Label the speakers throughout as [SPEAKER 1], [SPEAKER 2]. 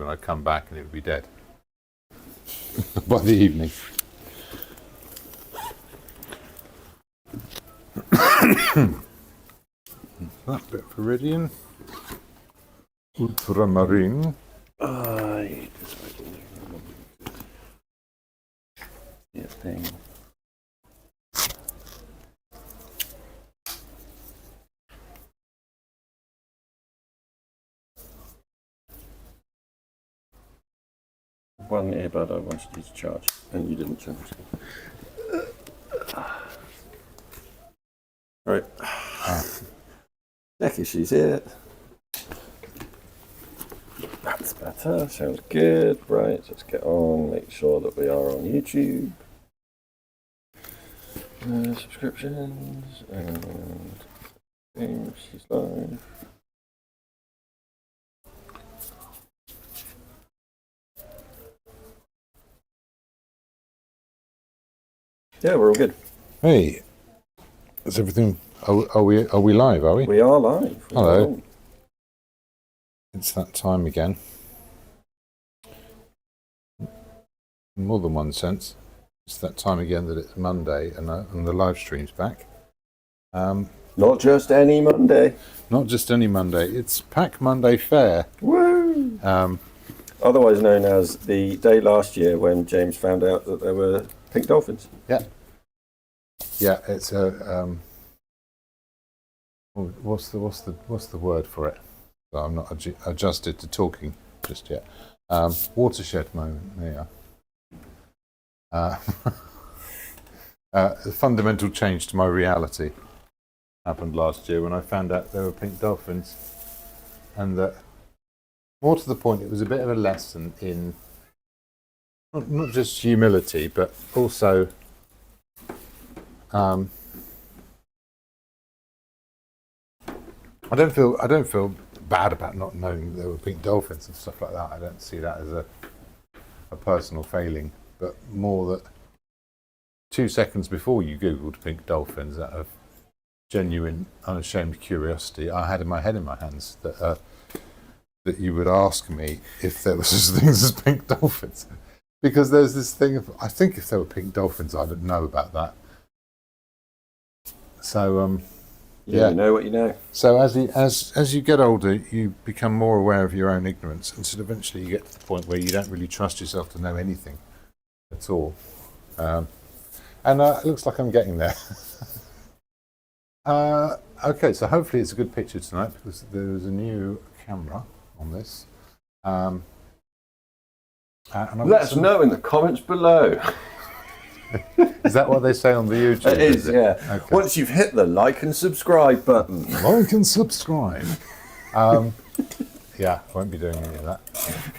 [SPEAKER 1] and I'd come back and it would be dead by the evening. That bit of Viridian, ultramarine.
[SPEAKER 2] Thing. One earbud I wanted you to charge, and you didn't charge. Right. Becky, she's here. That's better. Sounds good. Right, let's get on. Make sure that we are on YouTube. Subscriptions and James, she's live. Yeah, we're all good.
[SPEAKER 1] Hey, is everything? Are we live? Are we?
[SPEAKER 2] We are live.
[SPEAKER 1] Hello. It's that time again. In more than one sense. It's that time again that it's Monday and the live stream's back.
[SPEAKER 2] Not just any Monday.
[SPEAKER 1] Not just any Monday. It's Pack Monday Fair.
[SPEAKER 2] Woo! Otherwise known as the day last year when James found out that there were pink dolphins.
[SPEAKER 1] Yeah. Yeah. It's a what's the word for it? So I'm not adjusted to talking just yet. Watershed moment. Yeah. A fundamental change to my reality happened last year when I found out there were pink dolphins, and that, more to the point, it was a bit of a lesson in not just humility, but also I don't feel bad about not knowing there were pink dolphins and stuff like that. I don't see that as a personal failing. But more that 2 seconds before you Googled pink dolphins, out of genuine, unashamed curiosity, I had in my hands that you would ask me if there was such things as pink dolphins. Because there's this thing of, I think if there were pink dolphins, I would know about that. So, yeah.
[SPEAKER 2] You know what you know.
[SPEAKER 1] So as you get older, you become more aware of your own ignorance, and so eventually you get to the point where you don't really trust yourself to know anything at all. And it looks like I'm getting there. Okay, so hopefully it's a good picture tonight, because there's a new camera on this. And
[SPEAKER 2] Let us know in the comments below.
[SPEAKER 1] Is that what they say on the YouTube?
[SPEAKER 2] It is, yeah. Okay. Once you've hit the like and subscribe button.
[SPEAKER 1] Like and subscribe. Yeah, I won't be doing any of that.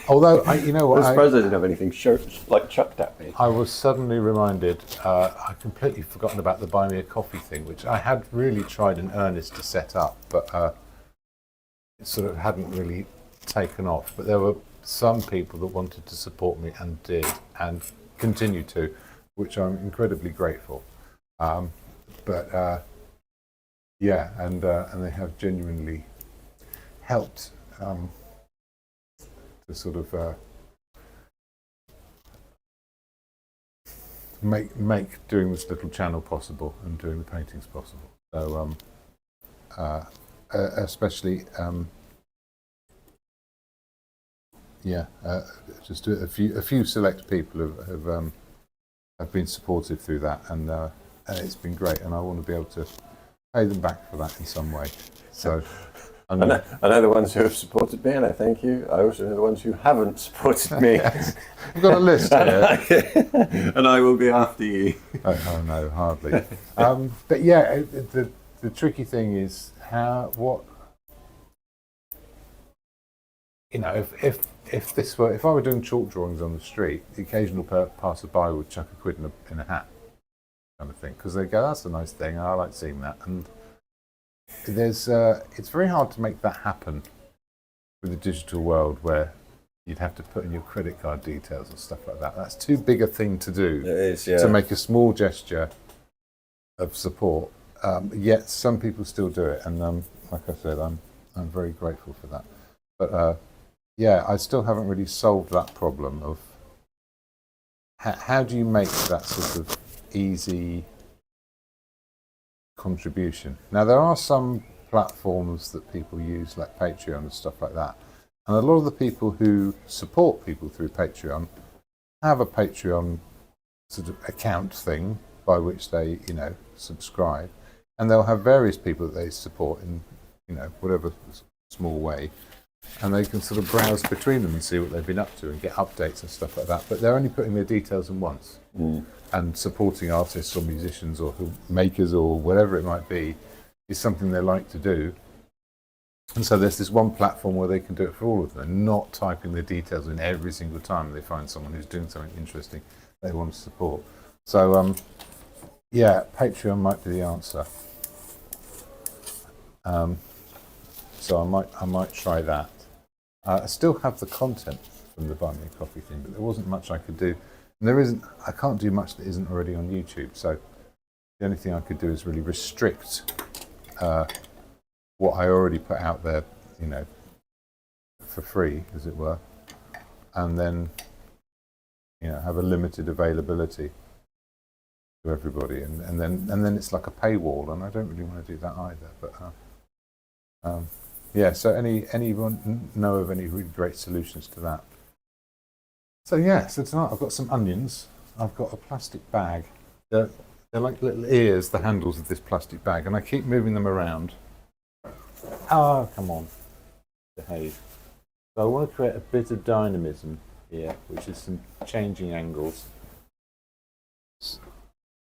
[SPEAKER 1] Although, you know what?
[SPEAKER 2] I'm surprised I didn't have anything chucked at me.
[SPEAKER 1] I was suddenly reminded, I'd completely forgotten about the Buy Me a Coffee thing, which I had really tried in earnest to set up, but it sort of hadn't really taken off. But there were some people that wanted to support me and did, and continue to, which I'm incredibly grateful. Yeah, and they have genuinely helped to sort of make doing this little channel possible and doing the paintings possible. So especially just a few select people have been supportive through that, and it's been great, and I want to be able to pay them back for that in some way. So
[SPEAKER 2] I know the ones who have supported me, and I thank you. I also know the ones who haven't supported me.
[SPEAKER 1] We've got a list here.
[SPEAKER 2] And I will be after you.
[SPEAKER 1] Oh no, hardly. But yeah, the tricky thing is if I were doing chalk drawings on the street, the occasional passerby would chuck a quid in a hat, kind of thing, because they go, "That's a nice thing. I like seeing that." And it's very hard to make that happen with the digital world, where you'd have to put in your credit card details and stuff like that. That's too big a thing to do.
[SPEAKER 2] It is, yeah.
[SPEAKER 1] To make a small gesture of support. Yet some people still do it, and like I said, I'm very grateful for that. But yeah, I still haven't really solved that problem of how do you make that sort of easy contribution. Now, there are some platforms that people use, like Patreon and stuff like that, and a lot of the people who support people through Patreon have a Patreon sort of account thing by which they, subscribe, and they'll have various people that they support in, whatever small way, and they can sort of browse between them and see what they've been up to and get updates and stuff like that. But they're only putting their details in once. And supporting artists or musicians or makers or whatever it might be is something they like to do. And so there's this one platform where they can do it for all of them, and not typing the details in every single time they find someone who's doing something interesting they want to support. So yeah, Patreon might be the answer. So I might try that. I still have the content from the Buy Me a Coffee thing, but there wasn't much I could do. And I can't do much that isn't already on YouTube. So the only thing I could do is really restrict what I already put out there, for free, as it were, and then, have a limited availability to everybody, and then it's like a paywall, and I don't really want to do that either. But yeah. So anyone know of any really great solutions to that? So yeah, so tonight I've got some onions. I've got a plastic bag. They're like little ears, the handles of this plastic bag, and I keep moving them around. Oh, come on, behave. So I want to create a bit of dynamism here, which is some changing angles.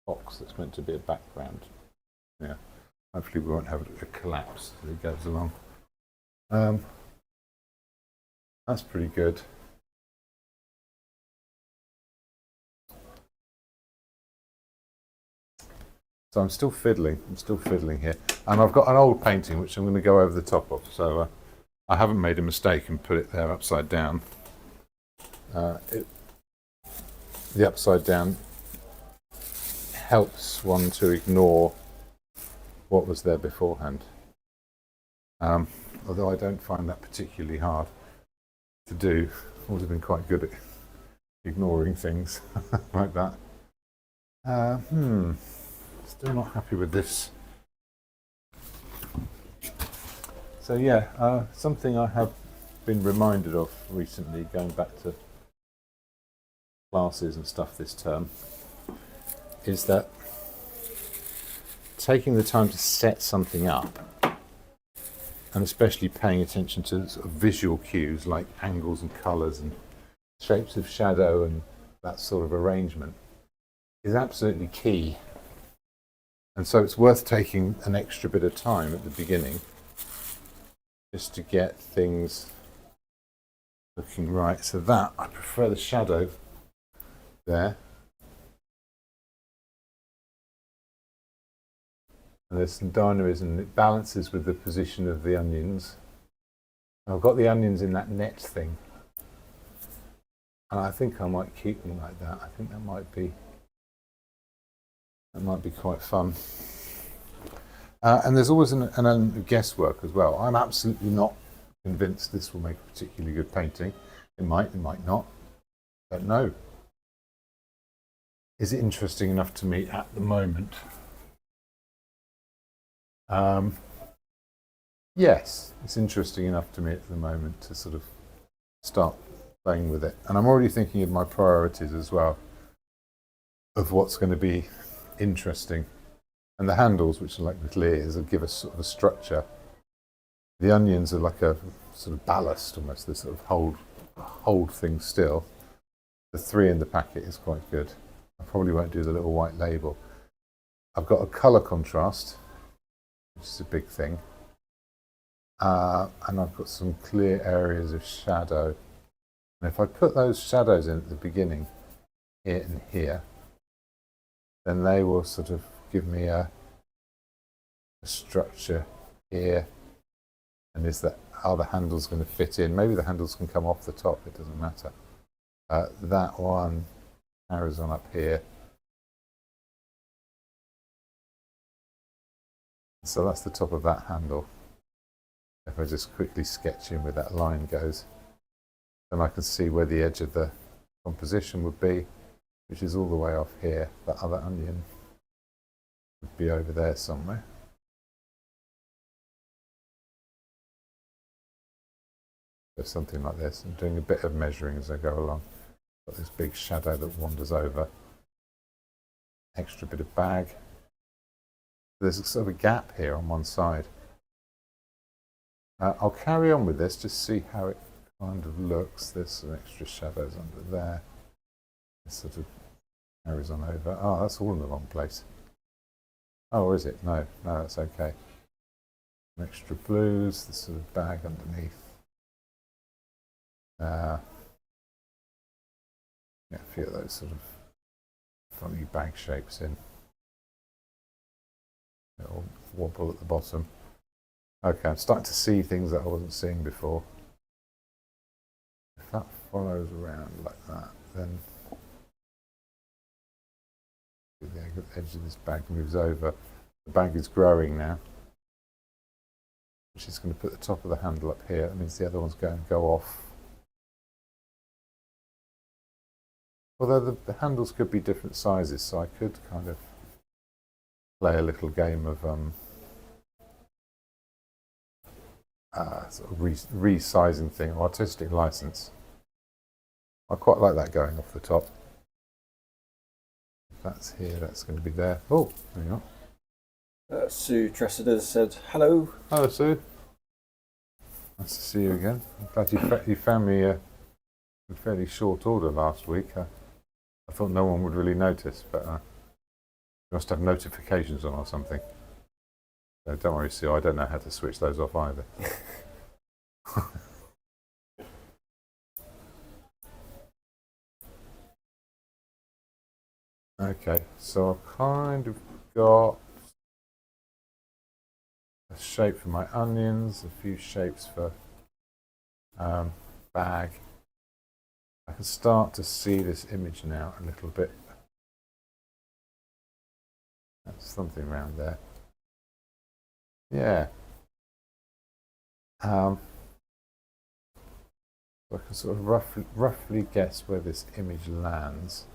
[SPEAKER 1] Box that's meant to be a background. Yeah, hopefully we won't have a collapse as it goes along. That's pretty good. So I'm still fiddling here. And I've got an old painting which I'm going to go over the top of. So I haven't made a mistake and put it there upside down. The upside down helps one to ignore what was there beforehand. Although I don't find that particularly hard to do. I've always been quite good at ignoring things like that. Still not happy with this. So yeah, something I have been reminded of recently, going back to classes and stuff this term, is that taking the time to set something up, and especially paying attention to sort of visual cues like angles and colours and shapes of shadow and that sort of arrangement, is absolutely key. And so it's worth taking an extra bit of time at the beginning just to get things looking right. So that, I prefer the shadow there. And there's some dynamism. It balances with the position of the onions. And I've got the onions in that net thing. And I think I might keep them like that. I think that might be quite fun. And there's always an element of guesswork as well. I'm absolutely not convinced this will make a particularly good painting. It might not. Don't know. Is it interesting enough to me at the moment? Yes, it's interesting enough to me at the moment to sort of start playing with it. And I'm already thinking of my priorities as well, of what's going to be interesting. And the handles, which are like little ears, will give us sort of a structure. The onions are like a sort of ballast almost, they sort of hold things still. The 3 in the packet is quite good. I probably won't do the little white label. I've got a colour contrast, which is a big thing. And I've got some clear areas of shadow. And if I put those shadows in at the beginning, here and here, then they will sort of give me a structure here. And are the handles going to fit in? Maybe the handles can come off the top, it doesn't matter. That one carries on up here. So that's the top of that handle. If I just quickly sketch in where that line goes. then I can see where the edge of the composition would be, which is all the way off here. That other onion would be over there somewhere. So something like this. I'm doing a bit of measuring as I go along. Got this big shadow that wanders over. Extra bit of bag. There's a sort of a gap here on one side. I'll carry on with this, just see how it kind of looks. There's some extra shadows under there. It sort of carries on over. Oh, that's all in the wrong place. Oh, or is it? No, that's okay. Some extra blues, this sort of bag underneath. Yeah, a few of those sort of funny bag shapes in. Little wobble at the bottom. Okay, I'm starting to see things that I wasn't seeing before. If that follows around like that, then the edge of this bag moves over. The bag is growing now, which is going to put the top of the handle up here. That means the other one's going to go off. Although the handles could be different sizes, so I could kind of play a little game of sort of resizing thing, or artistic license. I quite like that going off the top. If that's here, that's going to be there. Oh, hang on.
[SPEAKER 2] Sue Tressida said hello.
[SPEAKER 1] Hello, Sue. Nice to see you again. I'm glad you found me in fairly short order last week. I thought no one would really notice, but you must have notifications on or something. So don't worry, Sue, I don't know how to switch those off either. Okay, so I've kind of got a shape for my onions, a few shapes for bag. I can start to see this image now a little bit. That's something around there. Yeah. So I can sort of roughly guess where this image lands.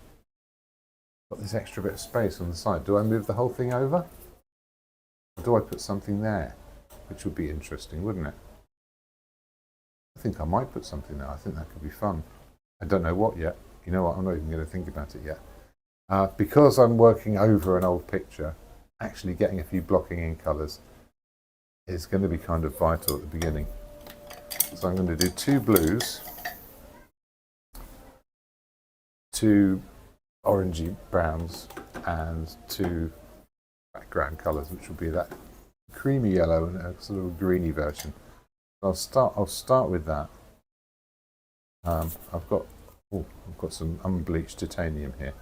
[SPEAKER 1] Got this extra bit of space on the side. Do I move the whole thing over? Or do I put something there? Which would be interesting, wouldn't it? I think I might put something there. I think that could be fun. I don't know what yet. You know what? I'm not even going to think about it yet. Because I'm working over an old picture, actually getting a few blocking in colours is going to be kind of vital at the beginning. So I'm going to do 2 blues, 2 orangey browns, and 2 background colours, which will be that creamy yellow and a sort of a greeny version. I'll start with that. I've got some unbleached titanium here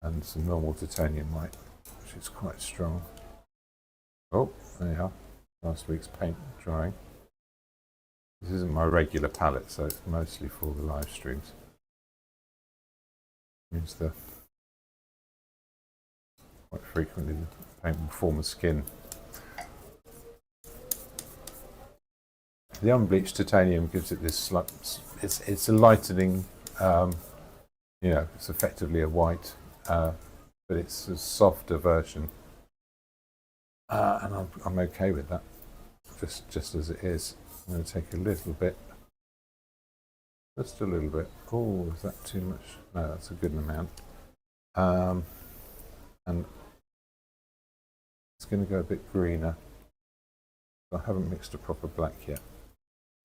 [SPEAKER 1] and some normal titanium white, which is quite strong. Oh, there you are. Last week's paint drying. This isn't my regular palette, so it's mostly for the live streams. Means quite frequently the paint will form a skin. The unbleached titanium gives it this it's a lightening, it's effectively a white, but it's a softer version, and I'm okay with that, just as it is. I'm going to take a little bit, just a little bit. Oh, is that too much? No, that's a good amount, and it's going to go a bit greener. I haven't mixed a proper black yet.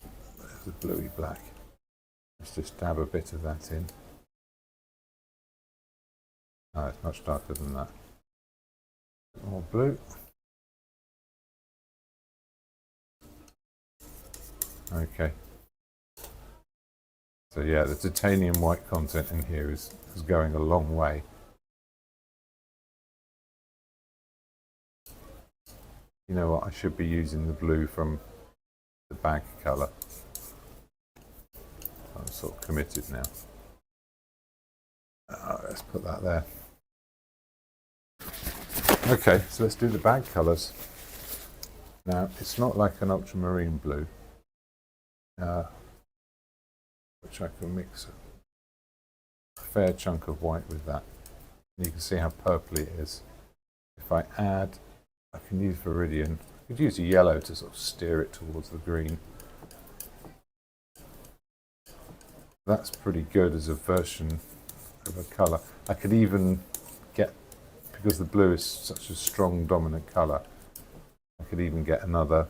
[SPEAKER 1] There's a bluey black. Let's just dab a bit of that in. Oh, it's much darker than that. A bit more blue. Okay. So yeah, the titanium white content in here is going a long way. You know what, I should be using the blue from the bag colour. I'm sort of committed now. Let's put that there. Okay, so let's do the bag colours. Now, it's not like an ultramarine blue. which I can mix a fair chunk of white with that. And you can see how purpley it is. If I add, I can use Viridian. I could use a yellow to sort of steer it towards the green. That's pretty good as a version of a colour. I could even get, because the blue is such a strong dominant colour, I could even get another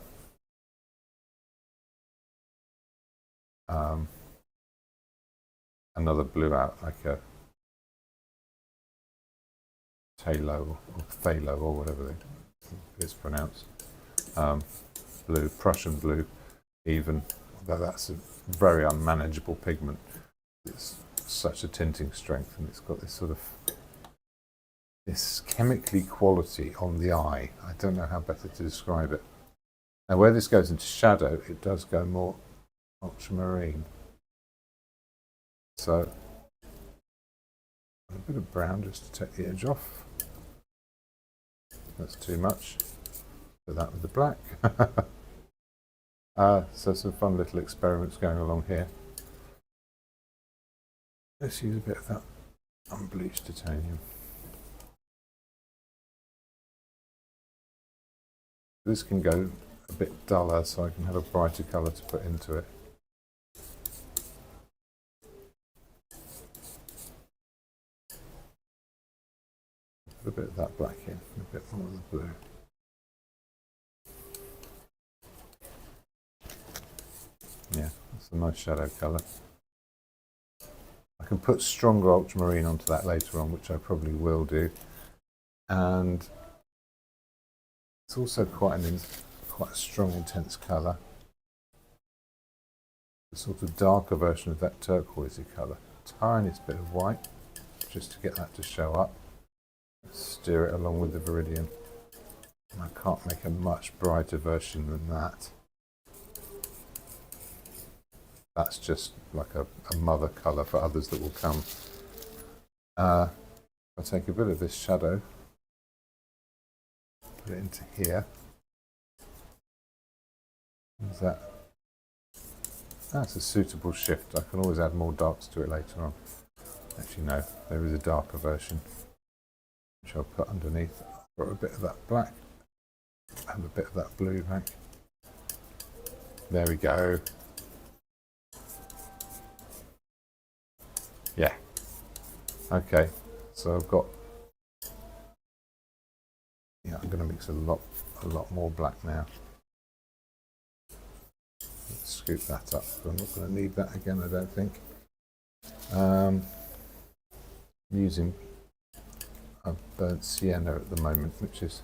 [SPEAKER 1] blue out, like a Talo or Phthalo or whatever it's pronounced. Blue, Prussian blue, even, though that's a very unmanageable pigment. It's such a tinting strength, and it's got this sort of this chemically quality on the eye. I don't know how better to describe it. Now, where this goes into shadow, it does go more ultramarine. So a bit of brown just to take the edge off. That's too much. Put that with the black. So some fun little experiments going along here. Let's use a bit of that unbleached titanium. This can go a bit duller, so I can have a brighter colour to put into it. Put a bit of that black in, a bit more of the blue. Yeah, that's a nice shadow colour. I can put stronger ultramarine onto that later on, which I probably will do. And it's also quite a strong, intense colour. A sort of darker version of that turquoisey colour. Tiniest bit of white, just to get that to show up. Steer it along with the Viridian. And I can't make a much brighter version than that. That's just like a mother colour for others that will come. I'll take a bit of this shadow, put it into here. Is that? That's a suitable shift. I can always add more darks to it later on. Actually, no, there is a darker version, which I'll put underneath. Got a bit of that black and a bit of that blue back. There we go. Yeah. Okay. So I've got. Yeah, I'm going to mix a lot more black now. Let's scoop that up. I'm not going to need that again, I don't think. Using a burnt sienna at the moment, which is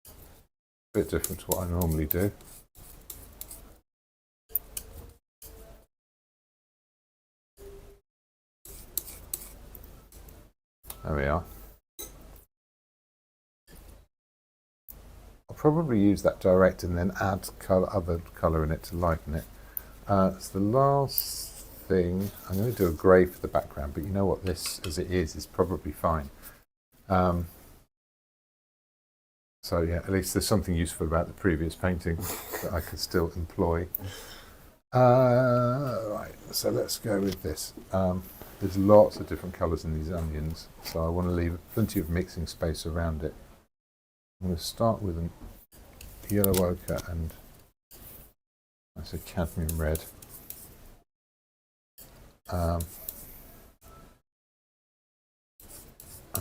[SPEAKER 1] a bit different to what I normally do. There we are. I'll probably use that direct and then add other colour in it to lighten it. It's the last thing. I'm going to do a grey for the background, but you know what, this as it is probably fine. So yeah, at least there's something useful about the previous painting that I could still employ. Right, so let's go with this. There's lots of different colours in these onions, so I want to leave plenty of mixing space around it. I'm going to start with a yellow ochre and that's a cadmium red. And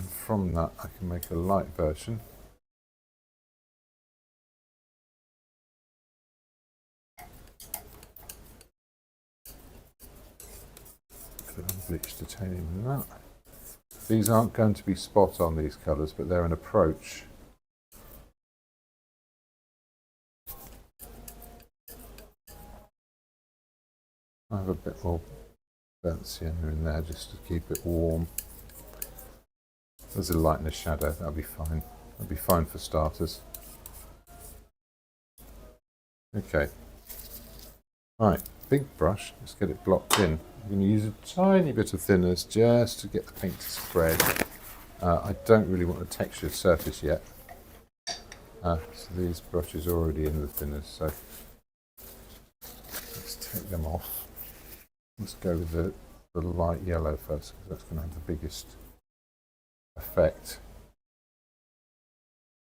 [SPEAKER 1] from that I can make a light version. Unbleached titanium in that. These aren't going to be spot on, these colours, but they're an approach. I have a bit more burnt sienna in there just to keep it warm. There's a light and a shadow, that'll be fine. That'll be fine for starters. Okay. Right, big brush, let's get it blocked in. I'm going to use a tiny bit of thinners just to get the paint to spread. I don't really want a textured surface yet. So these brushes are already in the thinners, so let's take them off. Let's go with the light yellow first, because that's going to have the biggest effect.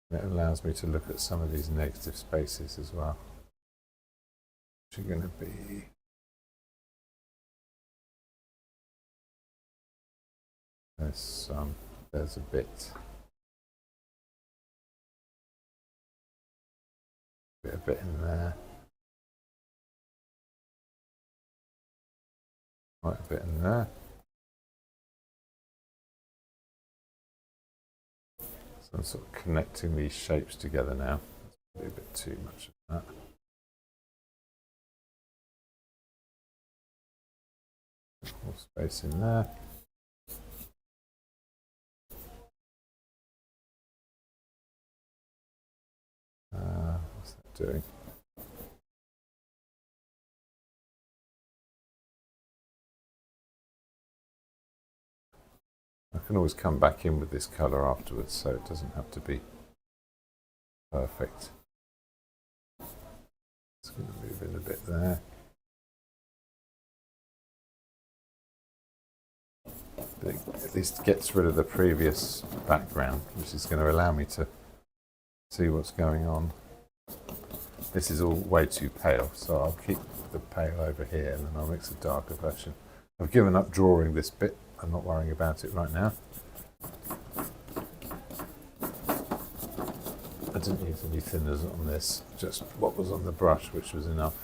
[SPEAKER 1] And it allows me to look at some of these negative spaces as well, which are going to be there's a bit in there, quite a bit in there. So I'm sort of connecting these shapes together now. That's a bit too much of that. More space in there. What's that doing? I can always come back in with this colour afterwards, so it doesn't have to be perfect. It's going to move in a bit there. But it at least gets rid of the previous background, which is going to allow me to see what's going on. This is all way too pale, so I'll keep the pale over here and then I'll mix a darker version. I've given up drawing this bit. I'm not worrying about it right now. I didn't use any thinners on this, just what was on the brush, which was enough.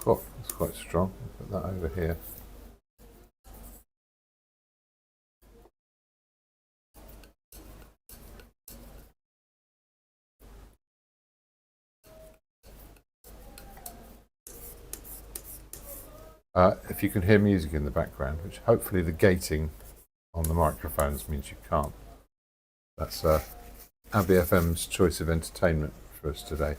[SPEAKER 1] Oh, it's quite strong. Put that over here. If you can hear music in the background, which hopefully the gating on the microphones means you can't. That's Abbey FM's choice of entertainment for us today,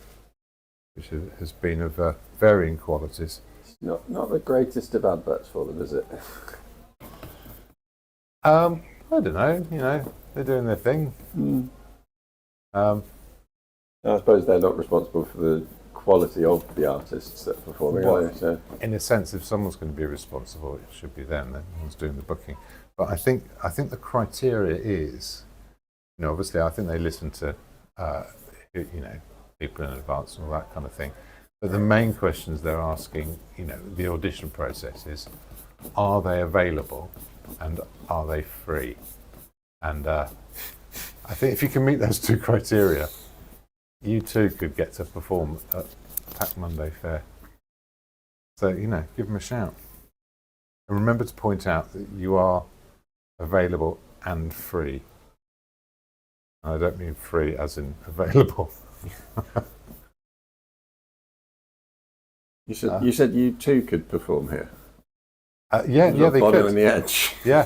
[SPEAKER 1] which has been of varying qualities.
[SPEAKER 2] Not the greatest of adverts for them, is it?
[SPEAKER 1] I don't know. You know, they're doing their thing.
[SPEAKER 2] I suppose they're not responsible for the quality of the artists that are performing, are they? So.
[SPEAKER 1] In a sense, if someone's going to be responsible, it should be them. They're the ones doing the booking. But I think the criteria is, you know, obviously I think they listen to, you know, people in advance and all that kind of thing. But the main questions they're asking, you know, the audition process is, are they available and are they free? And I think if you can meet those two criteria, you too could get to perform at Pack Monday Fair. So, you know, give them a shout. And remember to point out that you are available and free. I don't mean free as in available.
[SPEAKER 2] You said you too could perform here.
[SPEAKER 1] Yeah, they
[SPEAKER 2] Bono
[SPEAKER 1] could.
[SPEAKER 2] on the edge.
[SPEAKER 1] Yeah,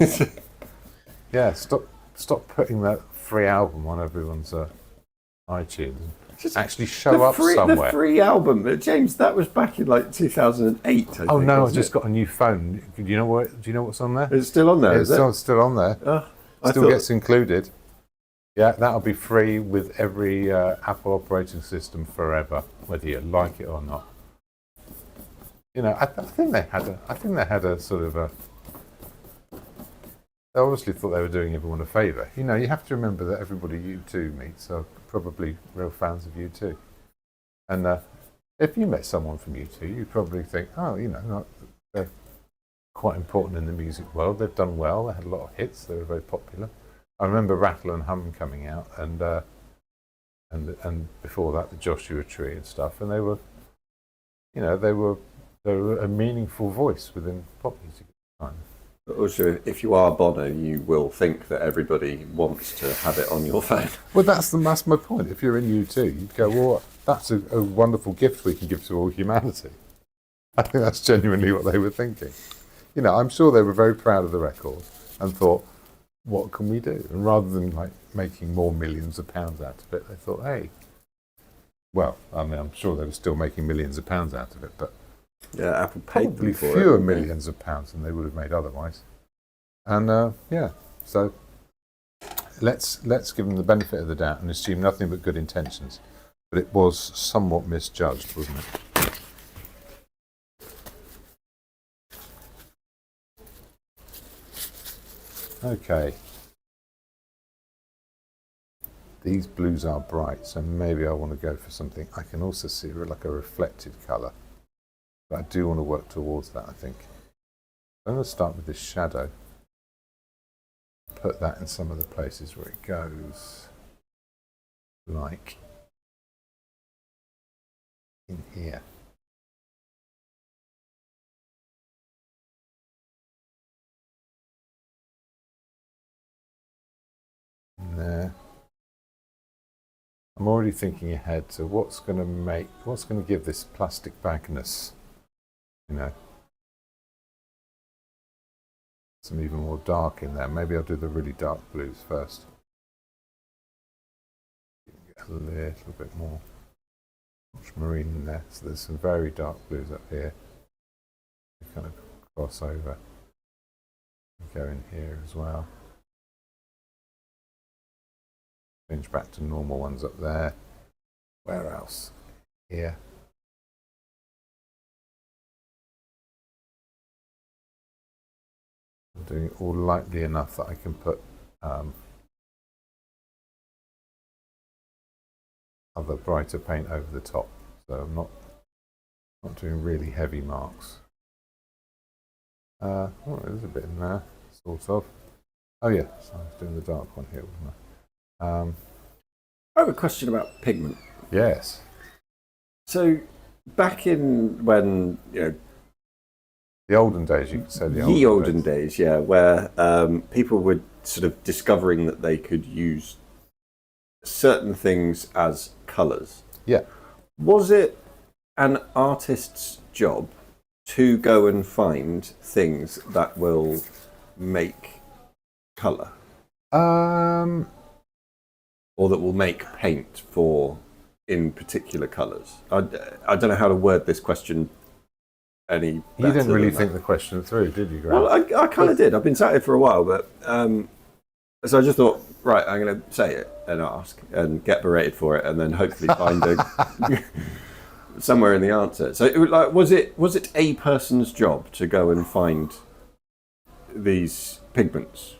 [SPEAKER 1] yeah. Stop putting that free album on everyone's iTunes. Just actually show up somewhere.
[SPEAKER 2] The free album, James. That was back in like 2008.
[SPEAKER 1] Oh no, I just got a new phone. Do you know what's on there?
[SPEAKER 2] It's still on there.
[SPEAKER 1] It's still on there. Still gets included. Yeah, that'll be free with every Apple operating system forever, whether you like it or not. You know, I think they had a sort of a. They obviously thought they were doing everyone a favour. You know, you have to remember that everybody U2 meets are probably real fans of U2. And if you met someone from U2, you'd probably think, oh, you know, they're quite important in the music world. They've done well. They had a lot of hits. They were very popular. I remember Rattle and Hum coming out, and before that, the Joshua Tree and stuff. And they were, you know, they were a meaningful voice within pop music at the time.
[SPEAKER 2] But also, if you are Bono, you will think that everybody wants to have it on your phone.
[SPEAKER 1] Well, that's my point. If you're in U2, you'd go, well, that's a wonderful gift we can give to all humanity. I think that's genuinely what they were thinking. You know, I'm sure they were very proud of the record and thought, what can we do? And rather than like making more millions of pounds out of it, they thought, hey, Well, I mean, I'm sure they were still making millions of pounds out of it, but
[SPEAKER 2] Yeah, Apple paid
[SPEAKER 1] probably
[SPEAKER 2] them for
[SPEAKER 1] fewer
[SPEAKER 2] it.
[SPEAKER 1] millions of pounds than they would have made otherwise. And yeah, so let's give them the benefit of the doubt and assume nothing but good intentions. But it was somewhat misjudged, wasn't it? Okay. These blues are bright, so maybe I want to go for something. I can also see like a reflected colour, but I do want to work towards that, I think. I'm going to start with this shadow. Put that in some of the places where it goes, like in here. And there. I'm already thinking ahead to what's going to give this plastic bagness, you know, some even more dark in there. Maybe I'll do the really dark blues first. Get a little bit more marine in there. So there's some very dark blues up here. You kind of cross over and go in here as well. Change back to normal ones up there. Where else? Here. I'm doing it all lightly enough that I can put other brighter paint over the top. So I'm not doing really heavy marks. Oh, there's a bit in there, sort of. Oh yeah, so I was doing the dark one here, wasn't I?
[SPEAKER 2] I have a question about pigment.
[SPEAKER 1] Yes.
[SPEAKER 2] So back in when, you know,
[SPEAKER 1] The olden days, you could say
[SPEAKER 2] the olden days, yeah, where people were sort of discovering that they could use certain things as colours.
[SPEAKER 1] Yeah.
[SPEAKER 2] Was it an artist's job to go and find things that will make colour? Or that will make paint in particular colours? I don't know how to word this question any better.
[SPEAKER 1] You didn't really think the question through, did you, Graham?
[SPEAKER 2] Well, I kind of did. I've been sat here for a while, but so I just thought, right, I'm going to say it and ask and get berated for it, and then hopefully find somewhere in the answer. So, was it a person's job to go and find these pigments?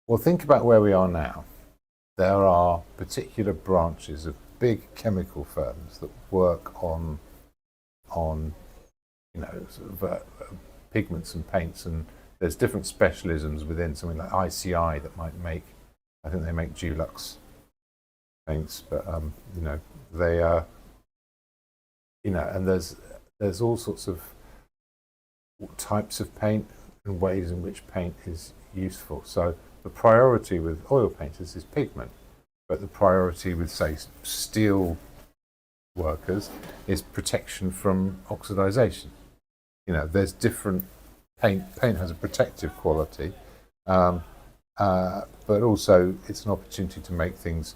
[SPEAKER 1] Well, think about where we are now. There are particular branches of big chemical firms that work on you know, sort of pigments and paints, and there's different specialisms within. Something like ICI that might make, I think they make Dulux paints, but you know, they are, you know, and there's all sorts of types of paint and ways in which paint is useful. So the priority with oil painters is pigment, but the priority with, say, steel workers is protection from oxidization. You know, there's different paint. Paint has a protective quality, but also it's an opportunity to make things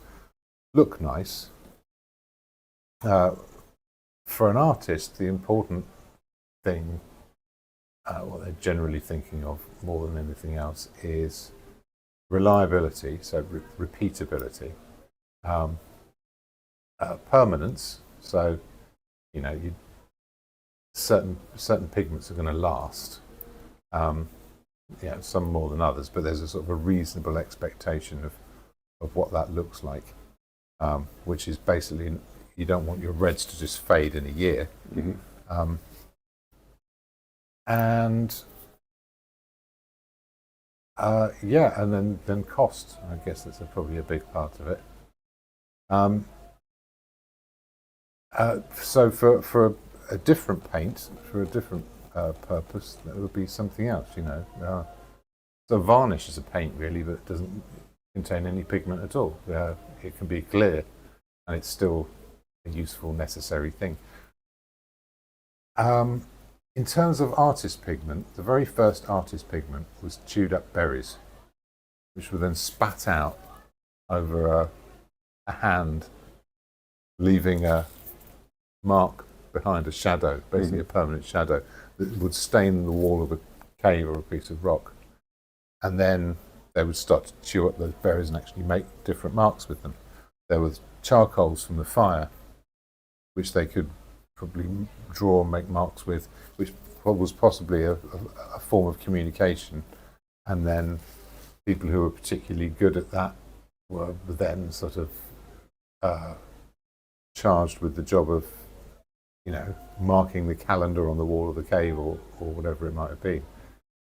[SPEAKER 1] look nice. For an artist, the important thing, what they're generally thinking of more than anything else, is reliability, so repeatability, permanence. So, you know, certain pigments are going to last. Yeah, some more than others, but there's a sort of a reasonable expectation of what that looks like, which is basically, you don't want your reds to just fade in a year. Mm-hmm. Yeah, and then cost. I guess that's probably a big part of it. So for a different paint, for a different purpose, that would be something else. You know, so varnish is a paint really, but it doesn't contain any pigment at all. It can be clear, and it's still a useful, necessary thing. in terms of artist pigment, the very first artist pigment was chewed up berries, which were then spat out over a hand, leaving a mark behind, a shadow, basically a permanent shadow that would stain the wall of a cave or a piece of rock. And then they would start to chew up those berries and actually make different marks with them. There was charcoals from the fire, which they could probably draw and make marks with, which was possibly a form of communication. And then people who were particularly good at that were then sort of charged with the job of, marking the calendar on the wall of the cave or whatever it might have been.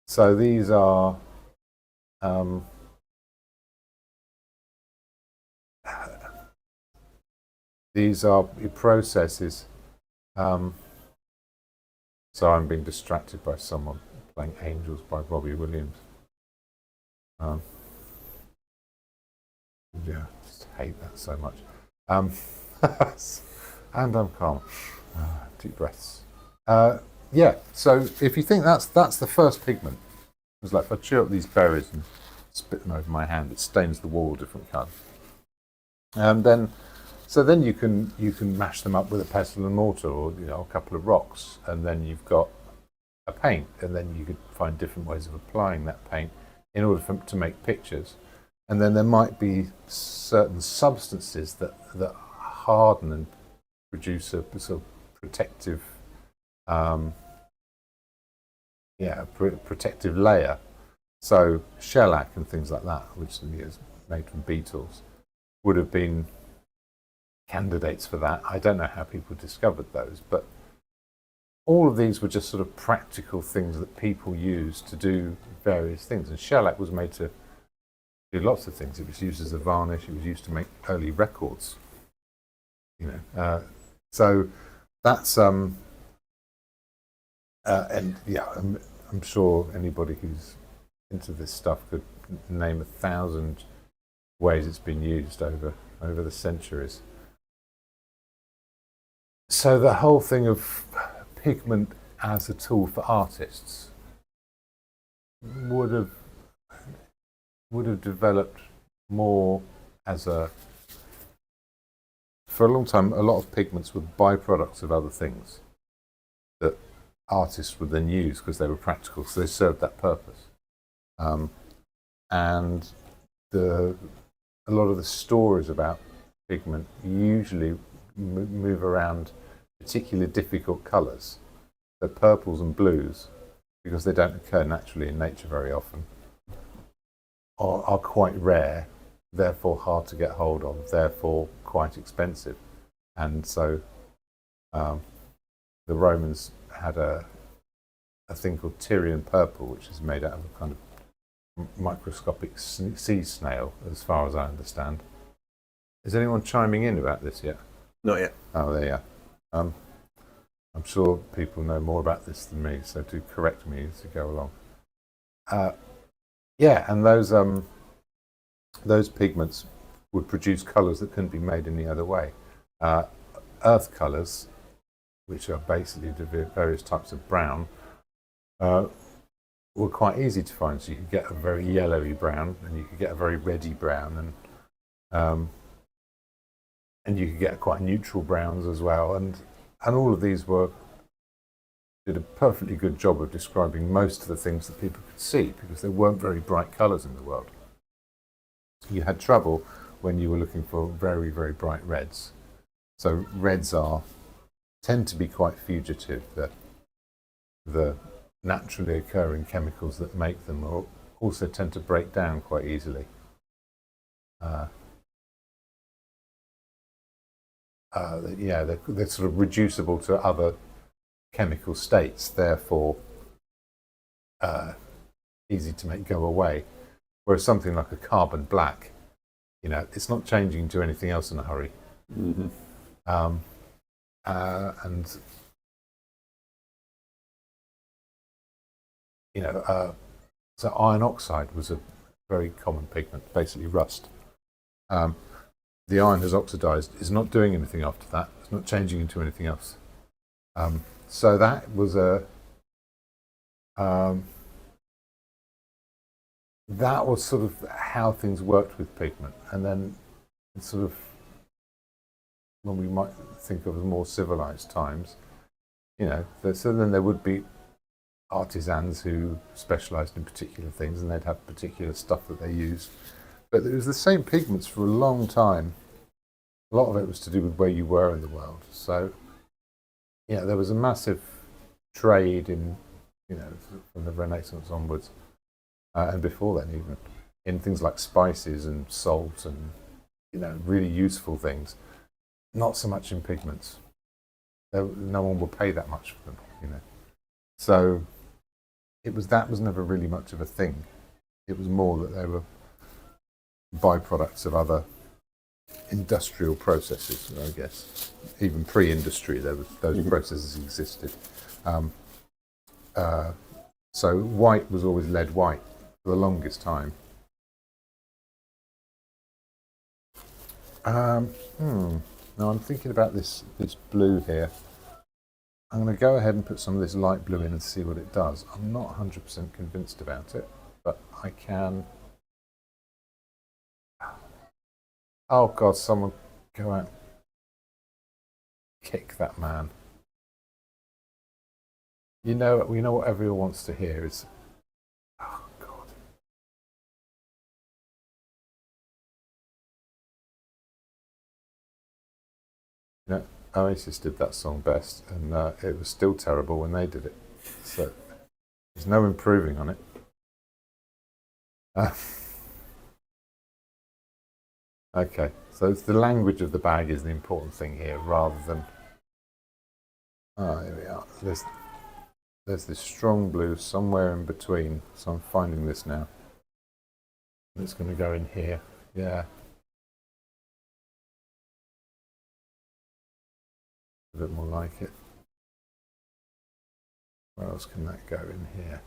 [SPEAKER 1] So these are processes. So I'm being distracted by someone playing Angels by Robbie Williams. Yeah, just hate that so much. And I'm calm. Deep breaths. Yeah, so if you think that's the first pigment, it's like if I chew up these berries and spit them over my hand, it stains the wall a different colour. And then you can mash them up with a pestle and mortar, or a couple of rocks, and then you've got a paint. And then you could find different ways of applying that paint in order to make pictures. And then there might be certain substances that harden and produce a sort of protective, protective layer. So shellac and things like that, which is made from beetles, would have been candidates for that. I don't know how people discovered those, but all of these were just sort of practical things that people used to do various things. And shellac was made to do lots of things. It was used as a varnish. It was used to make early records. So that's and yeah, I'm sure anybody who's into this stuff could name 1,000 ways it's been used over the centuries. So the whole thing of pigment as a tool for artists would have developed more as for a long time. A lot of pigments were byproducts of other things that artists would then use because they were practical, so they served that purpose. And a lot of the stories about pigment usually move around particularly difficult colours. So purples and blues, because they don't occur naturally in nature very often, are quite rare, therefore hard to get hold of, therefore quite expensive. And so the Romans had a thing called Tyrian purple, which is made out of a kind of microscopic sea snail, as far as I understand. Is anyone chiming in about this yet?
[SPEAKER 2] Not yet.
[SPEAKER 1] Oh, there you are. I'm sure people know more about this than me, so do correct me as you go along. Yeah, and those pigments would produce colours that couldn't be made any other way. Earth colours, which are basically various types of brown, were quite easy to find. So you could get a very yellowy brown, and you could get a very reddy brown, and you could get quite neutral browns as well. And all of these did a perfectly good job of describing most of the things that people could see, because there weren't very bright colours in the world. You had trouble when you were looking for very, very bright reds. So reds tend to be quite fugitive. The naturally occurring chemicals that make them also tend to break down quite easily. They're sort of reducible to other chemical states, therefore easy to make go away. Whereas something like a carbon black, it's not changing to anything else in a hurry.
[SPEAKER 2] Mm-hmm.
[SPEAKER 1] So iron oxide was a very common pigment, basically rust. The iron has oxidized, it's not doing anything after that, it's not changing into anything else. So that was a Um, that was sort of how things worked with pigment, and then sort of when we might think of as more civilized times, so then there would be artisans who specialized in particular things, and they'd have particular stuff that they used. But it was the same pigments for a long time. A lot of it was to do with where you were in the world. So, yeah, there was a massive trade in, from the Renaissance onwards, and before then even, in things like spices and salt and, really useful things. Not so much in pigments. No one would pay that much for them, So that was never really much of a thing. It was more that they were byproducts of other industrial processes, I guess. Even pre-industry, those processes existed. So white was always lead white for the longest time. Now I'm thinking about this blue here. I'm going to go ahead and put some of this light blue in and see what it does. I'm not 100% convinced about it, but I can... Oh God, someone go out. Kick that man. We know what everyone wants to hear is... Oh God. Oasis did that song best, and it was still terrible when they did it. So there's no improving on it. Okay, so it's the language of the bag is the important thing here, rather than... here we are. There's this strong blue somewhere in between, so I'm finding this now. It's going to go in here. Yeah. A bit more like it. Where else can that go in here?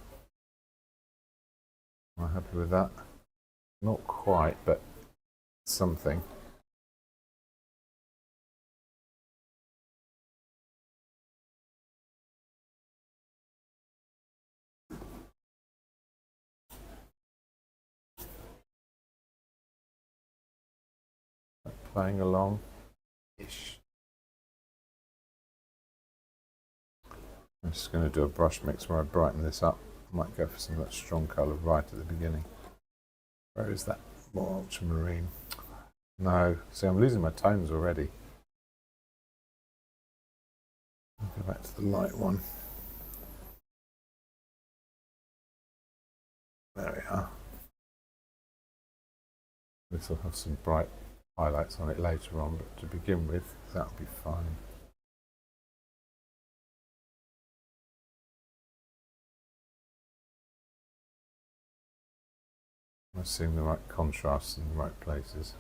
[SPEAKER 1] Am I happy with that? Not quite, but something. Playing along ish. I'm just going to do a brush mix where I brighten this up. I might go for some of that strong colour right at the beginning. Where is that more ultramarine? No, see, I'm losing my tones already. I'll go back to the light one. There we are. This will have some bright highlights on it later on, but to begin with, that'll be fine. I'm seeing the right contrasts in the right places.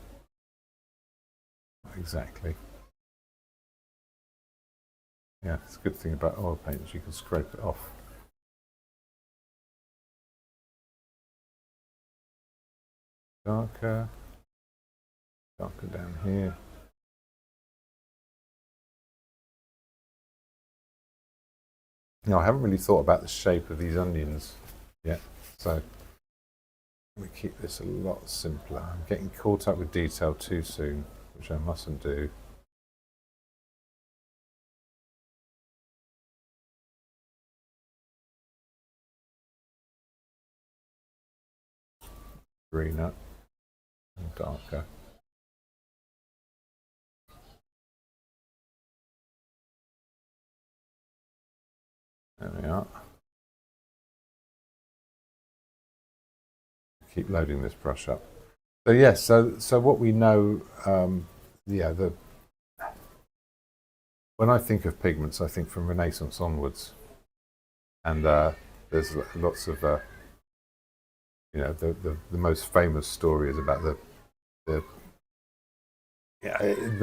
[SPEAKER 1] Not exactly. Yeah, it's a good thing about oil paints, you can scrape it off. Darker down here. Now, I haven't really thought about the shape of these onions yet, so we keep this a lot simpler. I'm getting caught up with detail too soon, which I mustn't do. Greener and darker. There we are. Keep loading this brush up. So yes, so what we know, when I think of pigments, I think from Renaissance onwards, and there's lots of the most famous story is about the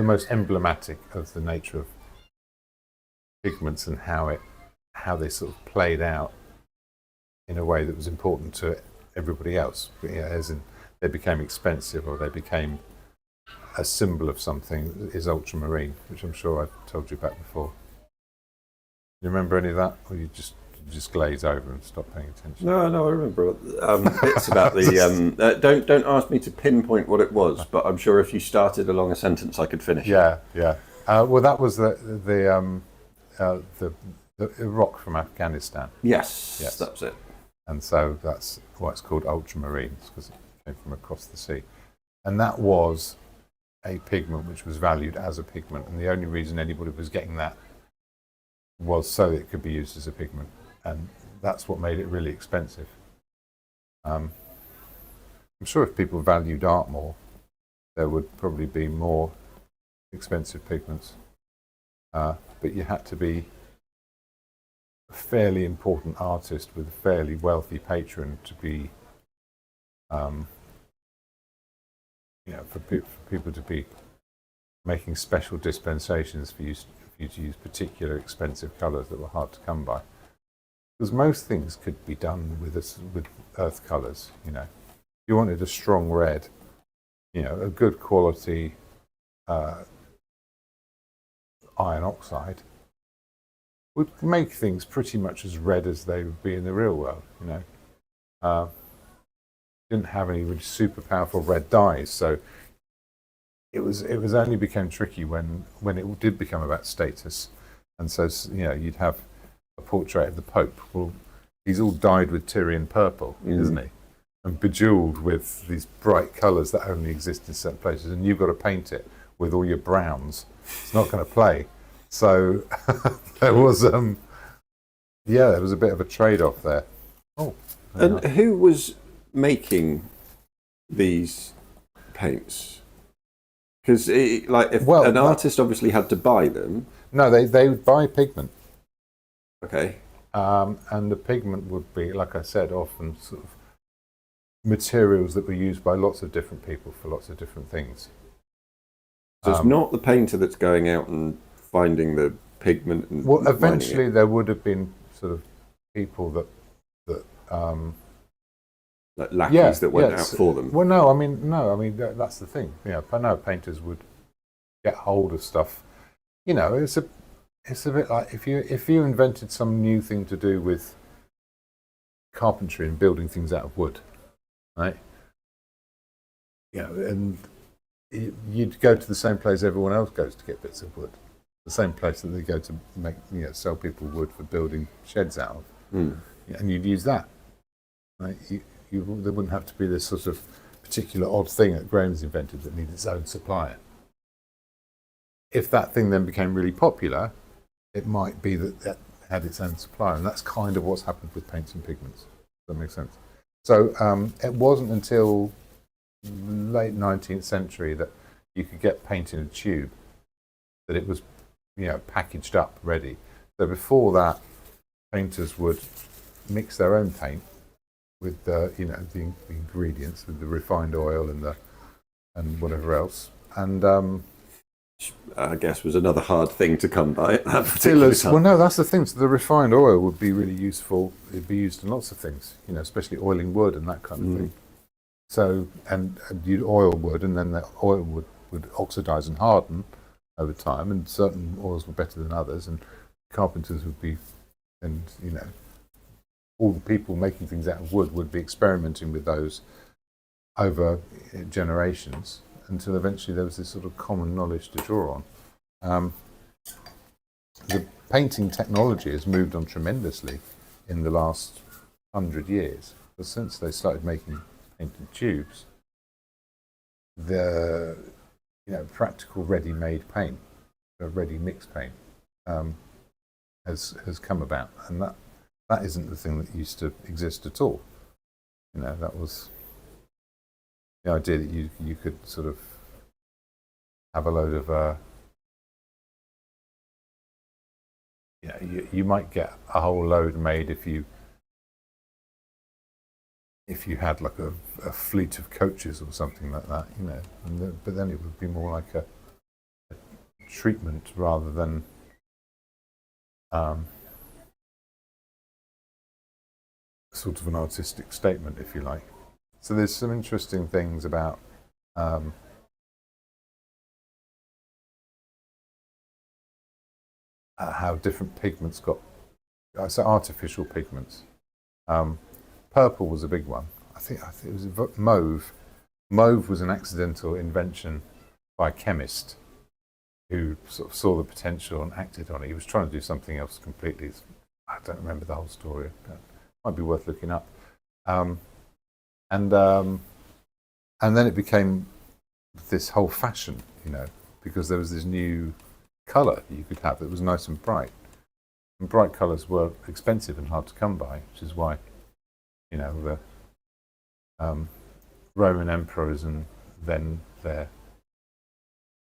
[SPEAKER 1] most emblematic of the nature of pigments and how they sort of played out in a way that was important to everybody else. As in, they became expensive or they became a symbol of something is ultramarine, which I'm sure I've told you about before. You remember any of that, or you just did you just glaze over and stop paying attention?
[SPEAKER 2] No, I remember bits about the. Don't ask me to pinpoint what it was, but I'm sure if you started along a sentence, I could finish it.
[SPEAKER 1] Yeah. Well, that was the Iraq from Afghanistan.
[SPEAKER 2] Yes, that's it.
[SPEAKER 1] And so that's why it's called ultramarines, because it came from across the sea. And that was a pigment which was valued as a pigment, and the only reason anybody was getting that was so it could be used as a pigment, and that's what made it really expensive. I'm sure if people valued art more, there would probably be more expensive pigments, but you had to be a fairly important artist with a fairly wealthy patron to be, for people to be making special dispensations for you to use particular expensive colours that were hard to come by. Because most things could be done with earth colours. If you wanted a strong red, a good quality iron oxide would make things pretty much as red as they would be in the real world. Didn't have any really super powerful red dyes, so it was only became tricky when it did become about status, and so you'd have a portrait of the Pope. Well, he's all dyed with Tyrian purple, isn't he? And bejeweled with these bright colours that only exist in certain places, and you've got to paint it with all your browns. It's not going to play. So there was a bit of a trade-off there.
[SPEAKER 2] And who was making these paints? Because an artist obviously had to buy them.
[SPEAKER 1] No, they would buy pigment.
[SPEAKER 2] Okay.
[SPEAKER 1] And the pigment would be, like I said, often sort of materials that were used by lots of different people for lots of different things.
[SPEAKER 2] So it's not the painter that's going out and finding the pigment. And
[SPEAKER 1] eventually there would have been sort of people that
[SPEAKER 2] like lackeys that went out for them.
[SPEAKER 1] Well, no, I mean that's the thing. I know painters would get hold of stuff. It's a bit like if you invented some new thing to do with carpentry and building things out of wood, right? And you'd go to the same place everyone else goes to get bits of wood, the same place that they go to make sell people wood for building sheds out of, and you'd use that. Right? There wouldn't have to be this sort of particular odd thing that Graham's invented that needs its own supplier. If that thing then became really popular, it might be that had its own supplier, and that's kind of what's happened with paints and pigments. Does that make sense? So it wasn't until late 19th century that you could get paint in a tube, that it was packaged up ready. So before that, painters would mix their own paint with the ingredients, with the refined oil and whatever else, and
[SPEAKER 2] I guess was another hard thing to come by at that particular time.
[SPEAKER 1] Well, no, that's the thing. So the refined oil would be really useful. It'd be used in lots of things, especially oiling wood and that kind of thing. So and you'd oil wood, and then the oil would oxidize and harden over time, and certain oils were better than others, and carpenters would be, and all the people making things out of wood would be experimenting with those over generations until eventually there was this sort of common knowledge to draw on. The painting technology has moved on tremendously in the last 100 years, but since they started making painted tubes, the practical ready-made paint, ready mixed paint, has come about, and that isn't the thing that used to exist at all. That was the idea that you could sort of have a load of you might get a whole load made if you had like a fleet of coaches or something like that, but then it would be more like a treatment rather than sort of an artistic statement, if you like. So there's some interesting things about how different pigments got so artificial pigments. Purple was a big one. I think it was mauve. Mauve was an accidental invention by a chemist who sort of saw the potential and acted on it. He was trying to do something else completely. I don't remember the whole story, but it might be worth looking up. And then it became this whole fashion, because there was this new colour you could have that was nice and bright. And bright colours were expensive and hard to come by, which is why, the Roman emperors and then their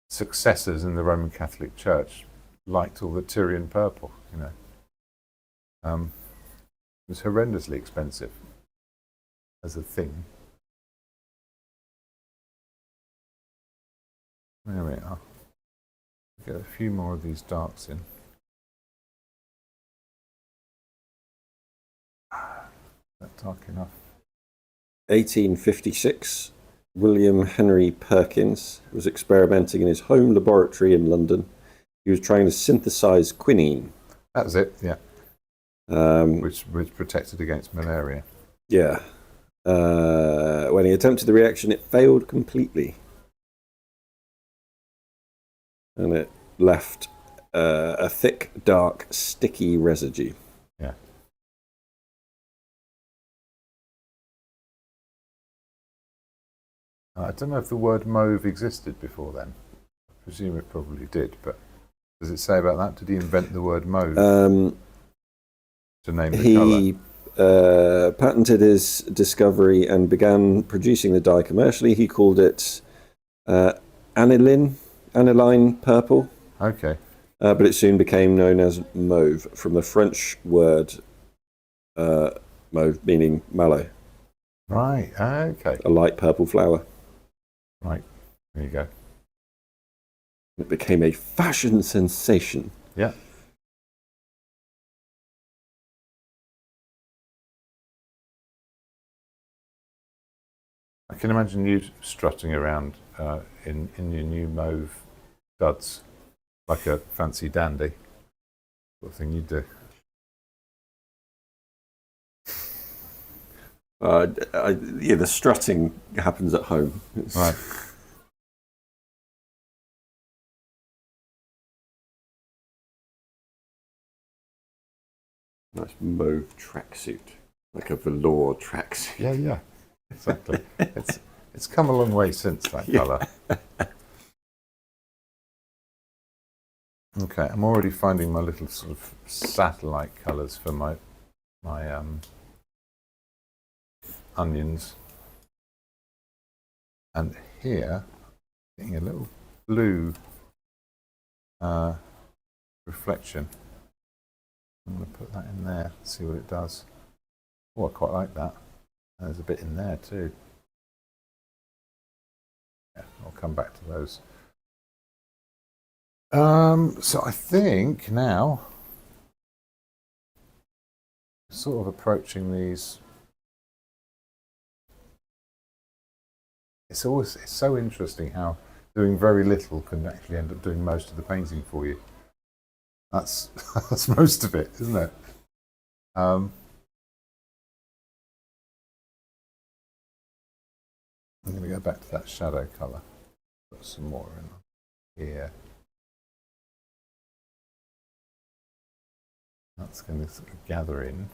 [SPEAKER 1] successors in the Roman Catholic Church liked all the Tyrian purple, It was horrendously expensive as a thing. There we are. Get a few more of these darks in. Is that dark enough?
[SPEAKER 2] 1856, William Henry Perkins was experimenting in his home laboratory in London. He was trying to synthesize quinine.
[SPEAKER 1] That was it, yeah. Which protected against malaria.
[SPEAKER 2] Yeah. When he attempted the reaction, it failed completely. And it left a thick, dark, sticky residue.
[SPEAKER 1] Yeah. I don't know if the word mauve existed before then. I presume it probably did, but does it say about that? Did he invent the word mauve to name the colour?
[SPEAKER 2] He patented his discovery and began producing the dye commercially. He called it aniline purple.
[SPEAKER 1] Okay.
[SPEAKER 2] But it soon became known as mauve, from the French word mauve, meaning mallow.
[SPEAKER 1] Right, okay.
[SPEAKER 2] A light purple flower.
[SPEAKER 1] Right, there you go.
[SPEAKER 2] It became a fashion sensation.
[SPEAKER 1] Yeah. I can imagine you strutting around in your new mauve duds like a fancy dandy. What thing you'd do?
[SPEAKER 2] The strutting happens at home.
[SPEAKER 1] Right.
[SPEAKER 2] Nice mauve tracksuit, like a velour tracksuit.
[SPEAKER 1] Yeah, exactly. It's come a long way since that colour. Okay, I'm already finding my little sort of satellite colours for my onions. And here, getting a little blue reflection. I'm going to put that in there, see what it does. Oh, I quite like that. There's a bit in there too. Yeah, I'll come back to those. So I think now, sort of approaching these. It's so interesting how doing very little can actually end up doing most of the painting for you. That's most of it, isn't it? I'm going to go back to that shadow colour. Put some more in here. That's going to sort of gather in.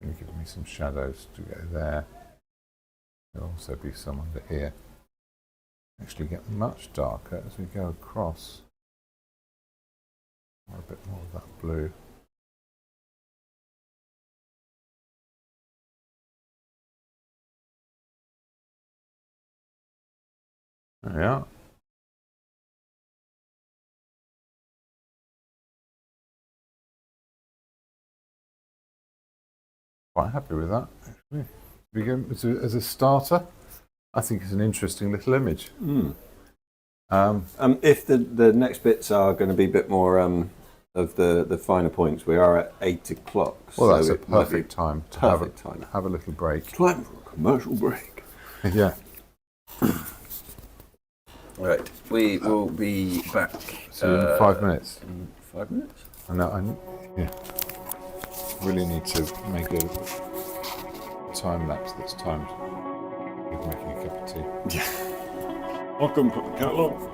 [SPEAKER 1] Going to give me some shadows to go there. There'll also be some under here. Actually get much darker as we go across. Or a bit more of that blue. There we are. Quite happy with that, actually. As a starter, I think it's an interesting little image.
[SPEAKER 2] If the next bits are going to be a bit more of the finer points, we are at 8 o'clock.
[SPEAKER 1] Well,
[SPEAKER 2] so
[SPEAKER 1] that's a perfect time to have a little break.
[SPEAKER 2] Time for a commercial break.
[SPEAKER 1] Yeah.
[SPEAKER 2] Right, we will be back.
[SPEAKER 1] See you in 5 minutes.
[SPEAKER 2] In 5 minutes?
[SPEAKER 1] I know. Yeah. Really need to make a time lapse that's timed with making a cup of tea.
[SPEAKER 2] Yeah. I'll go and put the kettle on.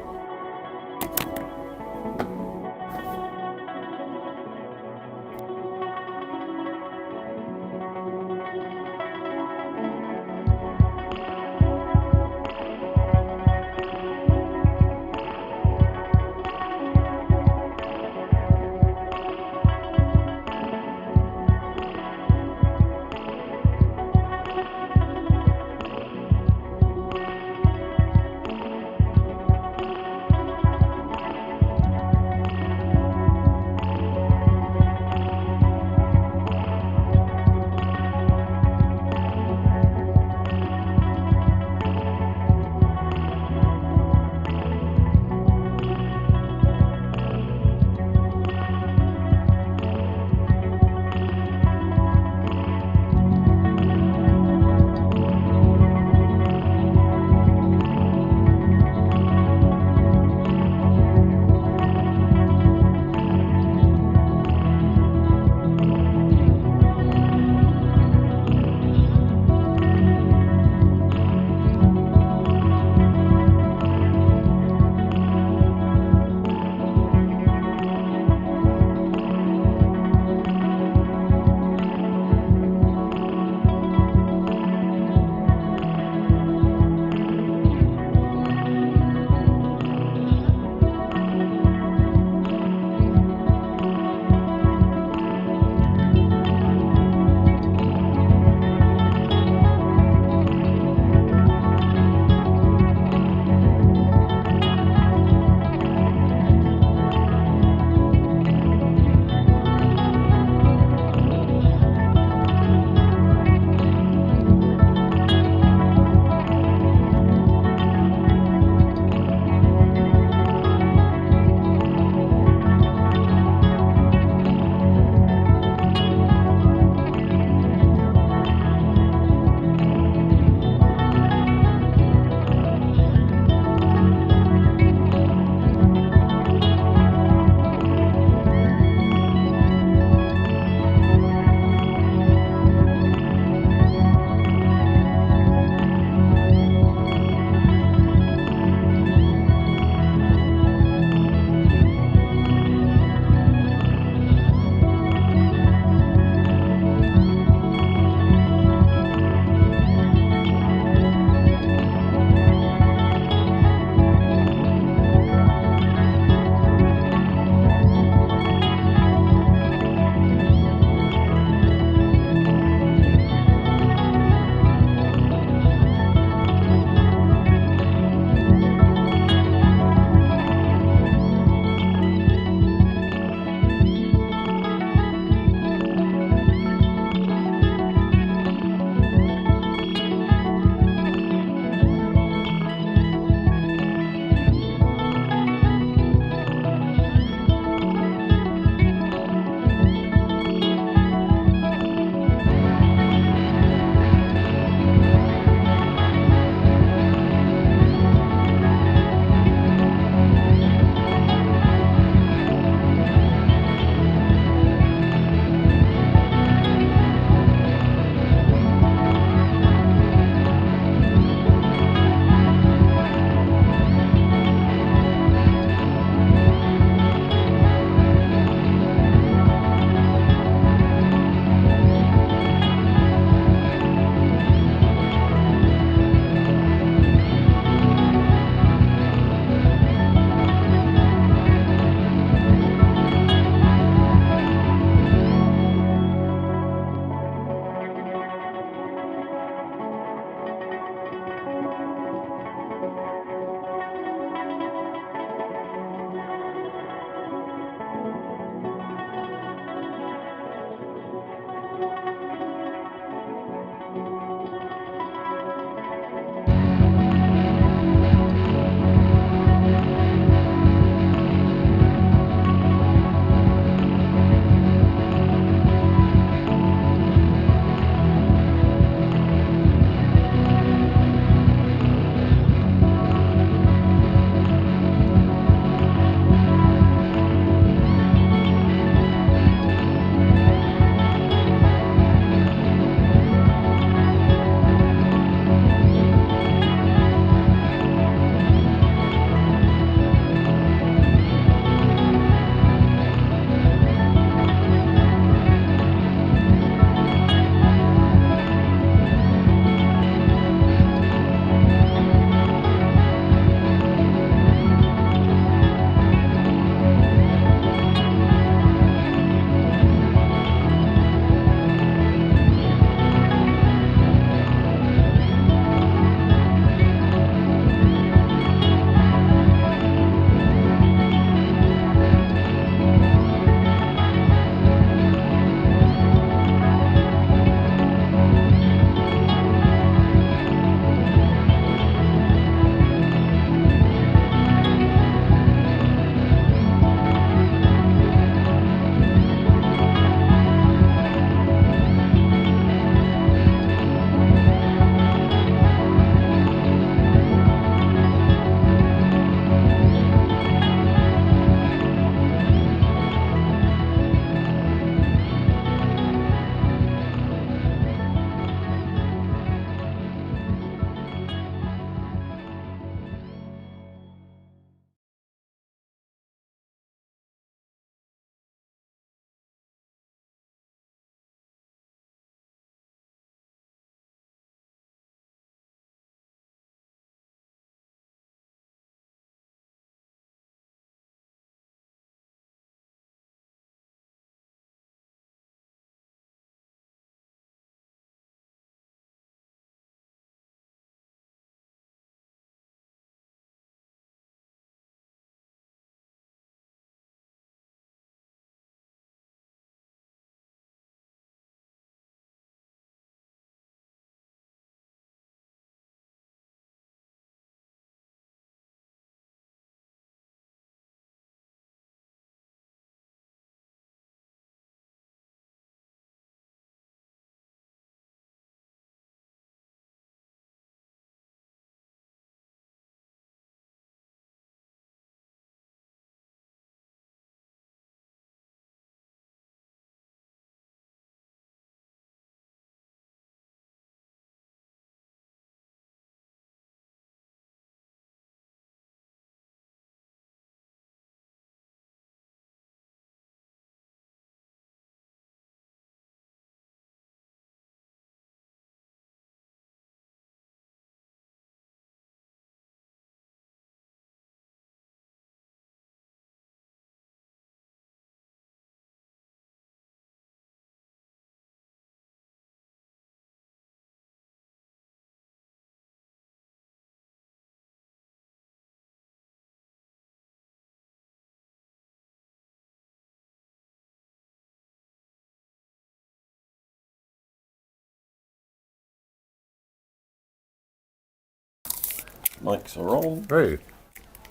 [SPEAKER 2] Mics are on.
[SPEAKER 1] Hey,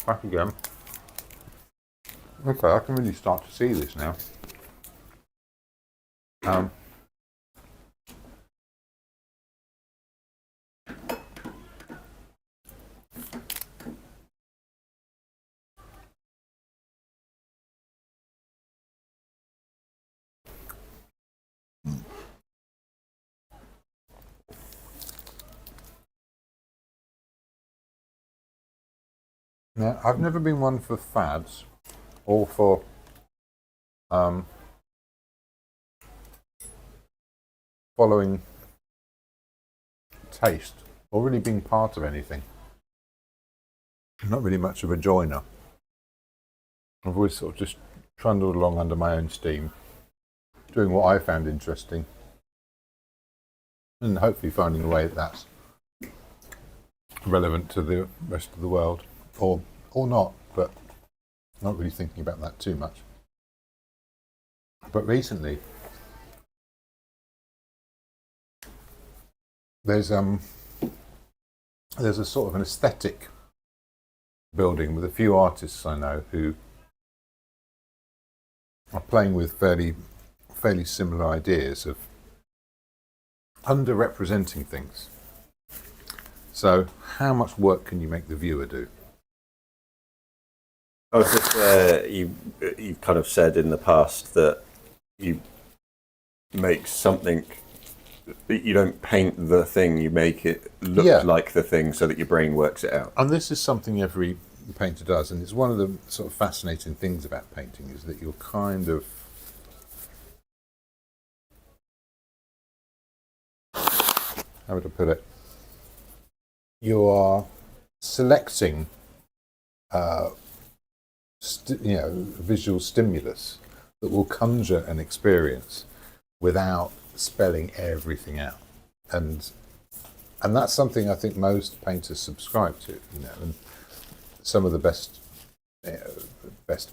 [SPEAKER 1] back again. Okay, I can really start to see this now. Now, I've never been one for fads or for following taste or really being part of anything. I'm not really much of a joiner. I've always sort of just trundled along under my own steam, doing what I found interesting, and hopefully finding a way that's relevant to the rest of the world, or not, but not really thinking about that too much. But recently, there's a sort of an aesthetic building with a few artists I know who are playing with fairly similar ideas of underrepresenting things. So, how much work can you make the viewer do?
[SPEAKER 2] Oh, just where you've kind of said in the past that you make something, you don't paint the thing, you make it look like the thing so that your brain works it out.
[SPEAKER 1] And this is something every painter does, and it's one of the sort of fascinating things about painting is that you're kind of how would I put it? You are selecting visual stimulus that will conjure an experience without spelling everything out, and that's something I think most painters subscribe to. And some of the best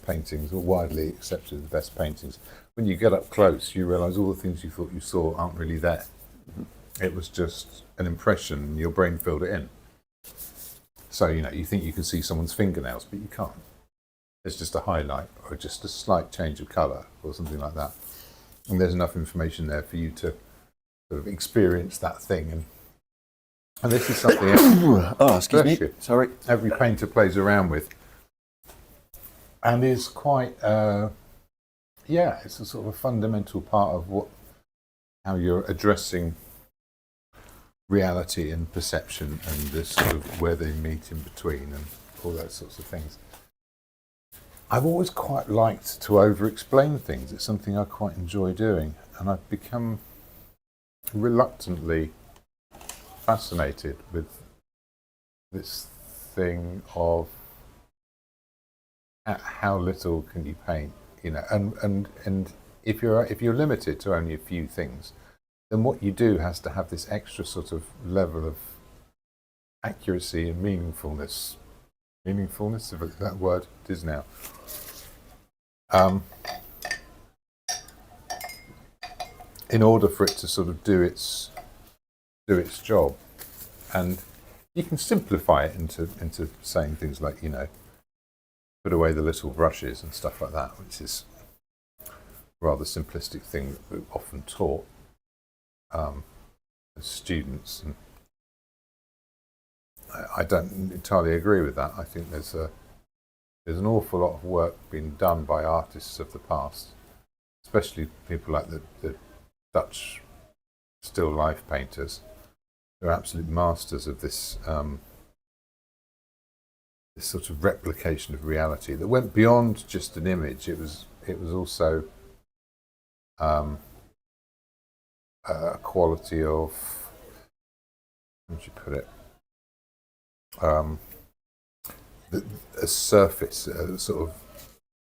[SPEAKER 1] paintings, or widely accepted the best paintings, when you get up close, you realise all the things you thought you saw aren't really there. It was just an impression, and your brain filled it in. So you think you can see someone's fingernails, but you can't. It's just a highlight or just a slight change of colour or something like that. And there's enough information there for you to sort of experience that thing. And this is something
[SPEAKER 2] excuse me. Sorry.
[SPEAKER 1] Every painter plays around with. And is quite, it's a sort of a fundamental part of how you're addressing reality and perception and this sort of where they meet in between and all those sorts of things. I've always quite liked to over-explain things. It's something I quite enjoy doing, and I've become reluctantly fascinated with this thing of how little can you paint, and if you're limited to only a few things, then what you do has to have this extra sort of level of accuracy and meaningfulness, if that word is now. In order for it to sort of do its job, and you can simplify it into saying things like put away the little brushes and stuff like that, which is a rather simplistic thing that we're often taught as students, and I don't entirely agree with that. I think there's an awful lot of work being done by artists of the past, especially people like the Dutch still life painters, who are absolute masters of this this sort of replication of reality that went beyond just an image. It was also a quality of, how would you put it, a surface, sort of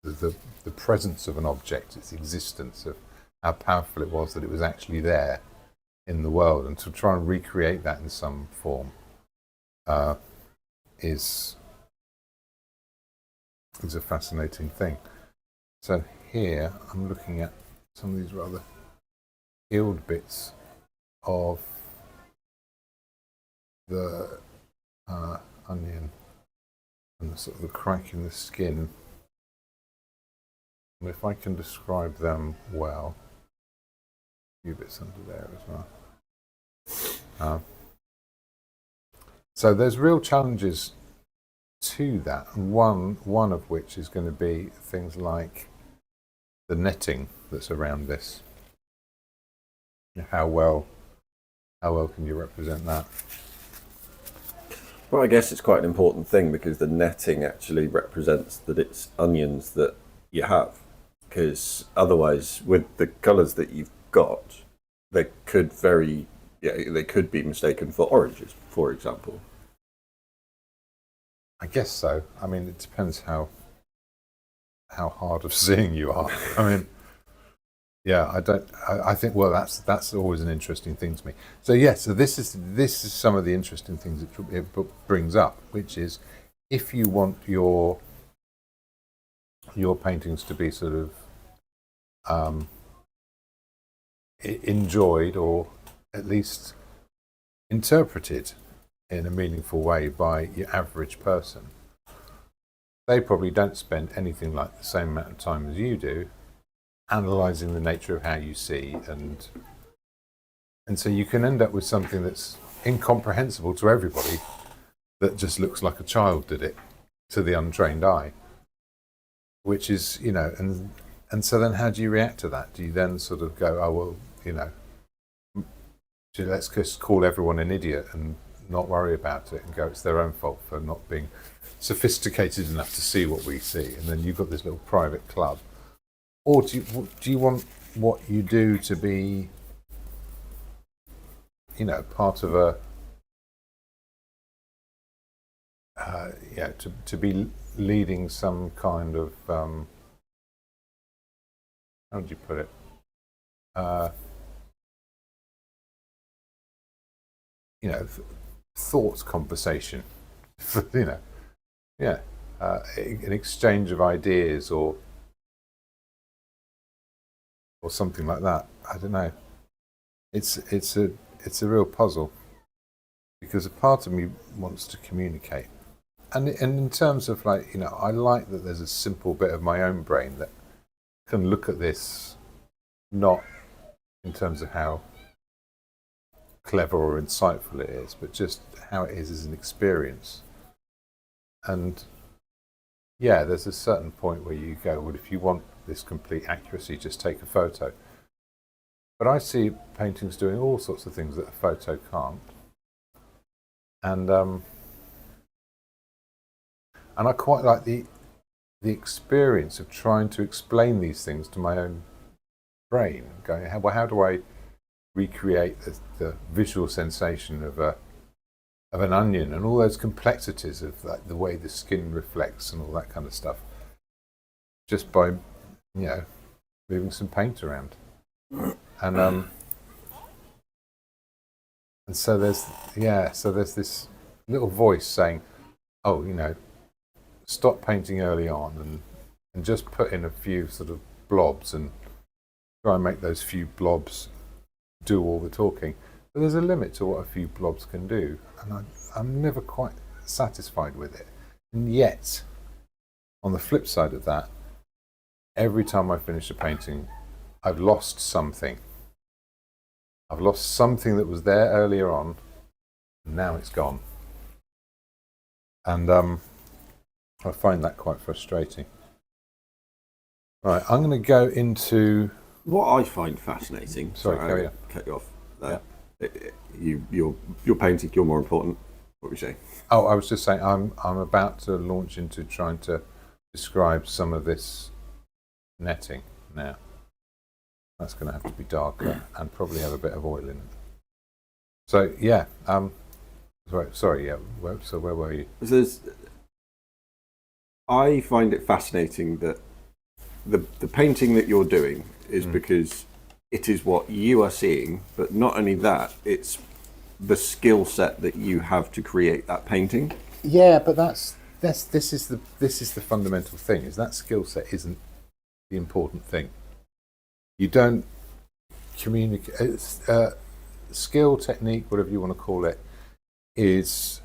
[SPEAKER 1] the presence of an object, its existence, of how powerful it was that it was actually there in the world, and to try and recreate that in some form is a fascinating thing. So here I'm looking at some of these rather peeled bits of the onion and the sort of the crack in the skin. And if I can describe them well, a few bits under there as well. So there's real challenges to that, and one of which is going to be things like the netting that's around this. How well can you represent that?
[SPEAKER 2] Well, I guess it's quite an important thing because the netting actually represents that it's onions that you have. Because otherwise, with the colours that you've got, they could be mistaken for oranges, for example.
[SPEAKER 1] I guess so. I mean, it depends how hard of seeing you are. I mean, yeah, I think, well, that's always an interesting thing to me. So yeah, so this is some of the interesting things it brings up, which is if you want your paintings to be sort of enjoyed or at least interpreted in a meaningful way by your average person, they probably don't spend anything like the same amount of time as you do analysing the nature of how you see, and so you can end up with something that's incomprehensible to everybody, that just looks like a child did it to the untrained eye, which is, and so then how do you react to that? Do you then sort of go, oh well, let's just call everyone an idiot and not worry about it and go, it's their own fault for not being sophisticated enough to see what we see, and then you've got this little private club? Or do you want what you do to be, part of a, to be leading some kind of, how would you put it? Thought conversation, an exchange of ideas or something like that. I don't know. It's a real puzzle, because a part of me wants to communicate, and in terms of I like that there's a simple bit of my own brain that can look at this, not in terms of how clever or insightful it is, but just how it is as an experience. And yeah, there's a certain point where you go, well, if you want this complete accuracy, just take a photo. But I see paintings doing all sorts of things that a photo can't, and I quite like the experience of trying to explain these things to my own brain, going, well, how do I recreate the visual sensation of an onion and all those complexities of the way the skin reflects and all that kind of stuff, just by moving some paint around. And so there's this little voice saying, oh, stop painting early on and just put in a few sort of blobs and try and make those few blobs do all the talking. But there's a limit to what a few blobs can do, and I'm never quite satisfied with it. And yet, on the flip side of that, every time I finish a painting, I've lost something. I've lost something that was there earlier on, and now it's gone. And I find that quite frustrating. Right, I'm going to go into
[SPEAKER 2] what I find fascinating.
[SPEAKER 1] Sorry, carry on.
[SPEAKER 2] Cut you off.
[SPEAKER 1] Yeah.
[SPEAKER 2] Your painting, you're more important. What were you saying?
[SPEAKER 1] Oh, I was just saying I'm about to launch into trying to describe some of this netting now. That's going to have to be darker and probably have a bit of oil in it. So yeah, sorry, yeah. So where were you?
[SPEAKER 2] I find it fascinating that the painting that you're doing is because it is what you are seeing, but not only that, it's the skill set that you have to create that painting.
[SPEAKER 1] Yeah, but this is the fundamental thing, is that skill set isn't the important thing. You don't communicate. Skill, technique, whatever you want to call it, is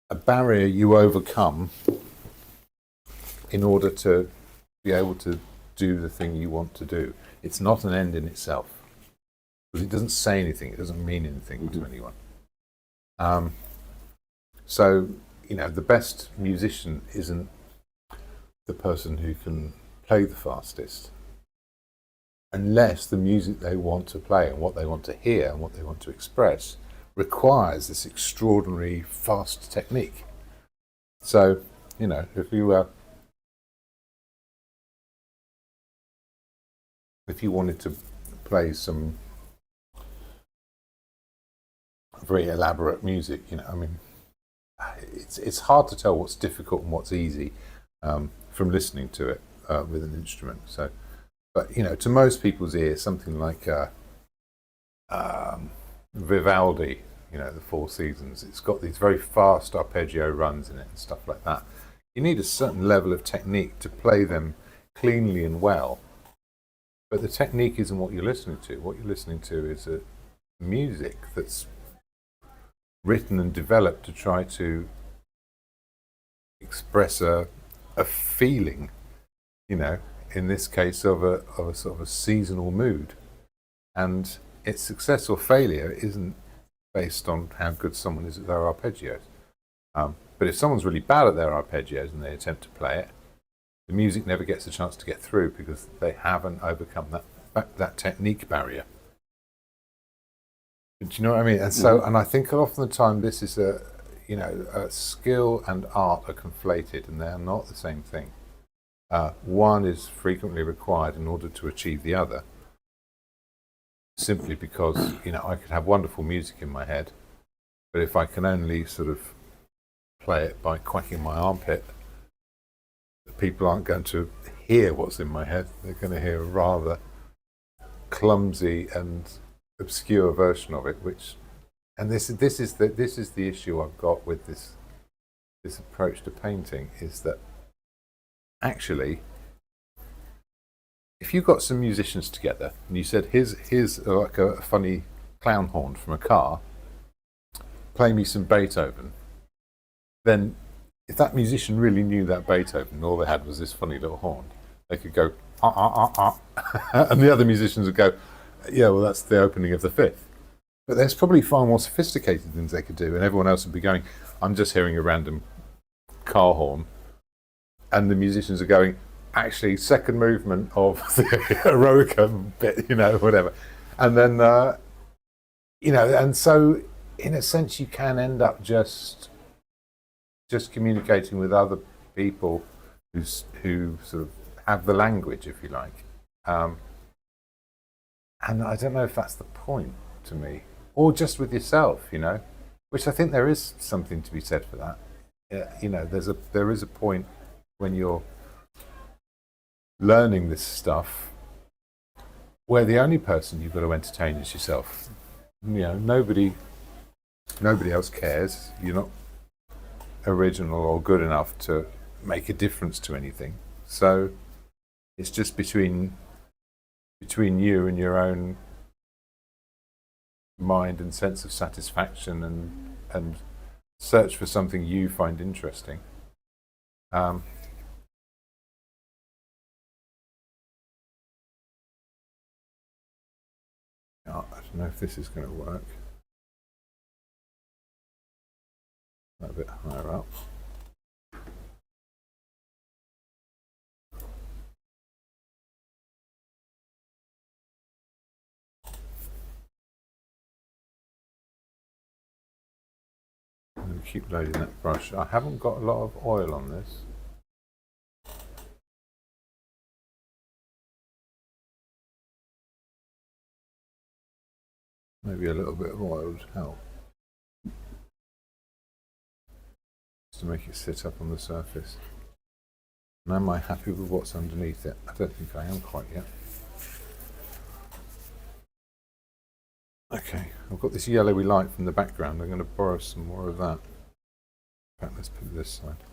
[SPEAKER 1] a barrier you overcome in order to be able to do the thing you want to do. It's not an end in itself, because it doesn't say anything, it doesn't mean anything to anyone. So, you know, the best musician isn't the person who can play the fastest, unless the music they want to play and what they want to hear and what they want to express requires this extraordinary fast technique. So, you know, if you wanted to play some very elaborate music, you know, I mean, it's hard to tell what's difficult and what's easy from listening to it with an instrument. So, but you know, to most people's ear, something like Vivaldi, you know, the Four Seasons, it's got these very fast arpeggio runs in it and stuff like that. You need a certain level of technique to play them cleanly and well. But the technique isn't what you're listening to. What you're listening to is a music that's written and developed to try to express a feeling, you know, in this case of a sort of a seasonal mood. And its success or failure isn't based on how good someone is at their arpeggios. But if someone's really bad at their arpeggios and they attempt to play it, the music never gets a chance to get through because they haven't overcome that technique barrier. Do you know what I mean? And so, and I think often the time this is skill and art are conflated, and they are not the same thing. One is frequently required in order to achieve the other, simply because, you know, I could have wonderful music in my head, but if I can only sort of play it by quacking my armpit, people aren't going to hear what's in my head. They're going to hear a rather clumsy and obscure version of it, and this is the issue I've got with this approach to painting, is that actually, if you got some musicians together and you said, here's like a funny clown horn from a car, play me some Beethoven, then if that musician really knew that Beethoven, all they had was this funny little horn, they could go, and the other musicians would go, yeah, well, that's the opening of the fifth. But there's probably far more sophisticated things they could do, and everyone else would be going, I'm just hearing a random car horn. And the musicians are going, actually, second movement of the Eroica bit, you know, whatever. And then, you know, and so in a sense, you can end up just communicating with other people who sort of have the language, if you like. And I don't know if that's the point to me, or just with yourself, you know, which I think there is something to be said for that. You know, there is a point when you're learning this stuff where the only person you've got to entertain is yourself. You know, nobody else cares. You're not original or good enough to make a difference to anything. So it's just between you and your own mind and sense of satisfaction and search for something you find interesting. I don't know if this is going to work. A bit higher up. And keep loading that brush. I haven't got a lot of oil on this. Maybe a little bit of oil would help, just to make it sit up on the surface. And am I happy with what's underneath it? I don't think I am quite yet. Okay, I've got this yellowy light from the background. I'm going to borrow some more of that. In fact, let's put it this side.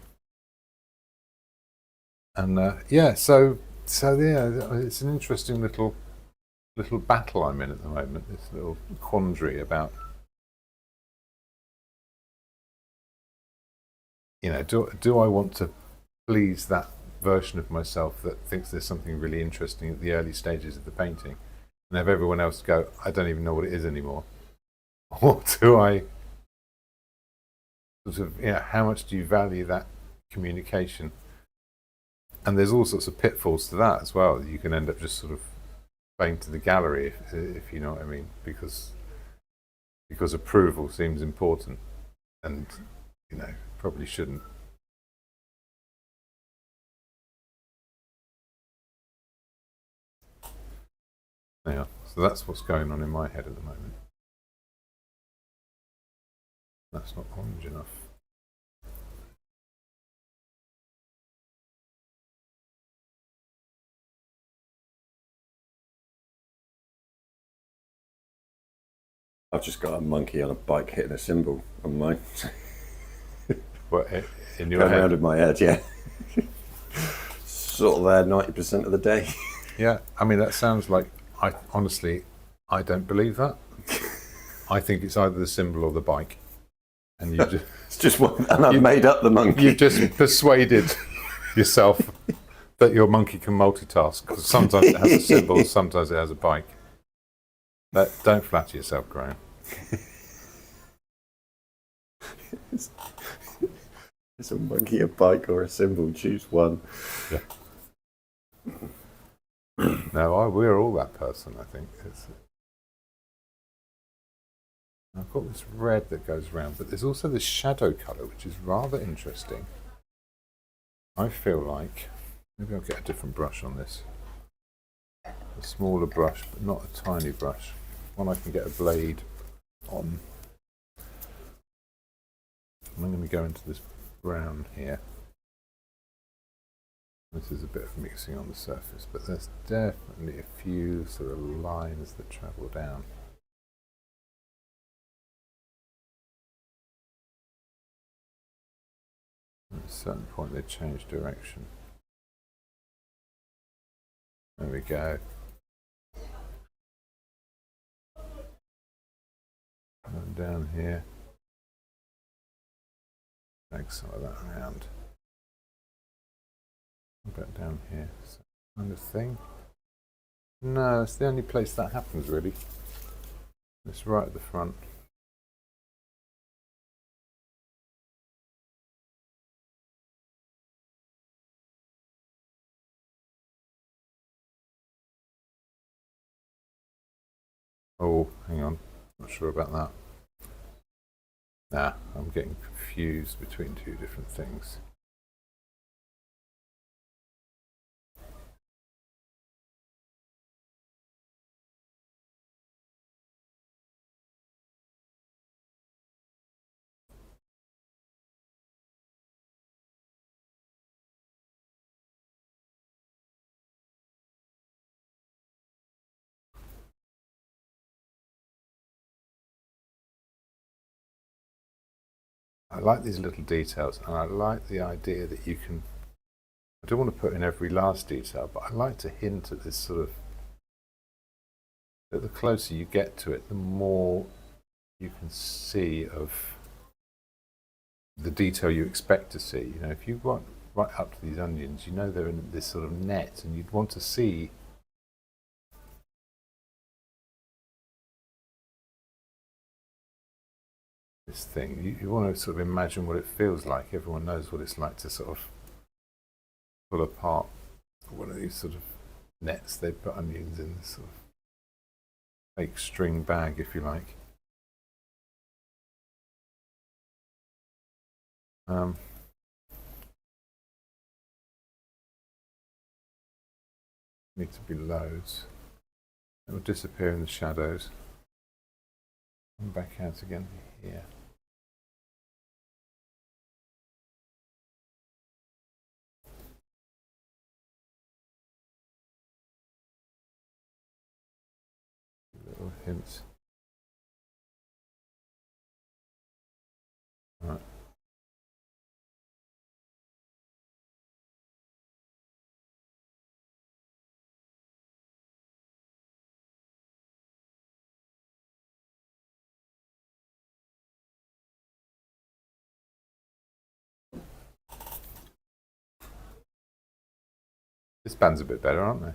[SPEAKER 1] And yeah, so yeah, it's an interesting little battle I'm in at the moment. This little quandary about do I want to please that version of myself that thinks there's something really interesting at the early stages of the painting, and have everyone else go, I don't even know what it is anymore? Or do I sort of, how much do you value that communication? And there's all sorts of pitfalls to that as well. You can end up just sort of playing to the gallery, if you know what I mean, because approval seems important, and probably shouldn't. Yeah, so that's what's going on in my head at the moment. That's not orange enough.
[SPEAKER 2] I've just got a monkey on a bike hitting a cymbal on mine.
[SPEAKER 1] What, in your
[SPEAKER 2] Going
[SPEAKER 1] head?
[SPEAKER 2] around with my head, yeah. Sort of there 90% of the day.
[SPEAKER 1] Yeah, I mean, that sounds like, honestly, I don't believe that. I think it's either the symbol or the bike. And you just,
[SPEAKER 2] It's just one, and I've made up the monkey.
[SPEAKER 1] you've just persuaded yourself that your monkey can multitask, because sometimes it has a symbol, sometimes it has a bike. Don't flatter yourself, Graham.
[SPEAKER 2] It's a monkey, a bike, or a symbol. Choose one.
[SPEAKER 1] Yeah. No, we're all that person, I think. I've got this red that goes round, but there's also this shadow colour, which is rather interesting. I feel like maybe I'll get a different brush on this. A smaller brush, but not a tiny brush. One I can get a blade on. I'm going to go into this brown here. This is a bit of mixing on the surface, but there's definitely a few sort of lines that travel down. At a certain point they change direction. There we go. And down here, drag some of that around. Back down here, same kind of thing. No, it's the only place that happens really. It's right at the front. Oh, hang on, not sure about that. Nah, I'm getting confused between two different things. I like these little details, and I like the idea that you can, I don't want to put in every last detail, but I like to hint at this sort of, that the closer you get to it, the more you can see of the detail you expect to see. If you got right up to these onions, they're in this sort of net, and you'd want to see this thing. You want to sort of imagine what it feels like. Everyone knows what it's like to sort of pull apart one of these sort of nets. They put onions in this sort of fake string bag, if you like. Need to be loads. It will disappear in the shadows. And back out again here. Little hints. Right. This band's a bit better, aren't they?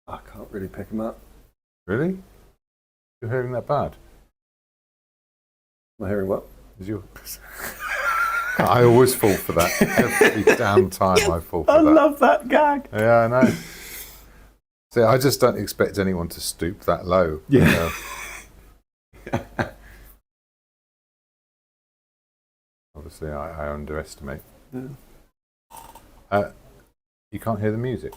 [SPEAKER 2] I can't really pick them up.
[SPEAKER 1] Really? You're hearing that bad?
[SPEAKER 2] Am I hearing what?
[SPEAKER 1] Is your... I always fall for that. Every damn time I fall for that.
[SPEAKER 2] I love that gag.
[SPEAKER 1] Yeah, I know. See, I just don't expect anyone to stoop that low.
[SPEAKER 2] Yeah.
[SPEAKER 1] Obviously, I underestimate.
[SPEAKER 2] Yeah.
[SPEAKER 1] You can't hear the music?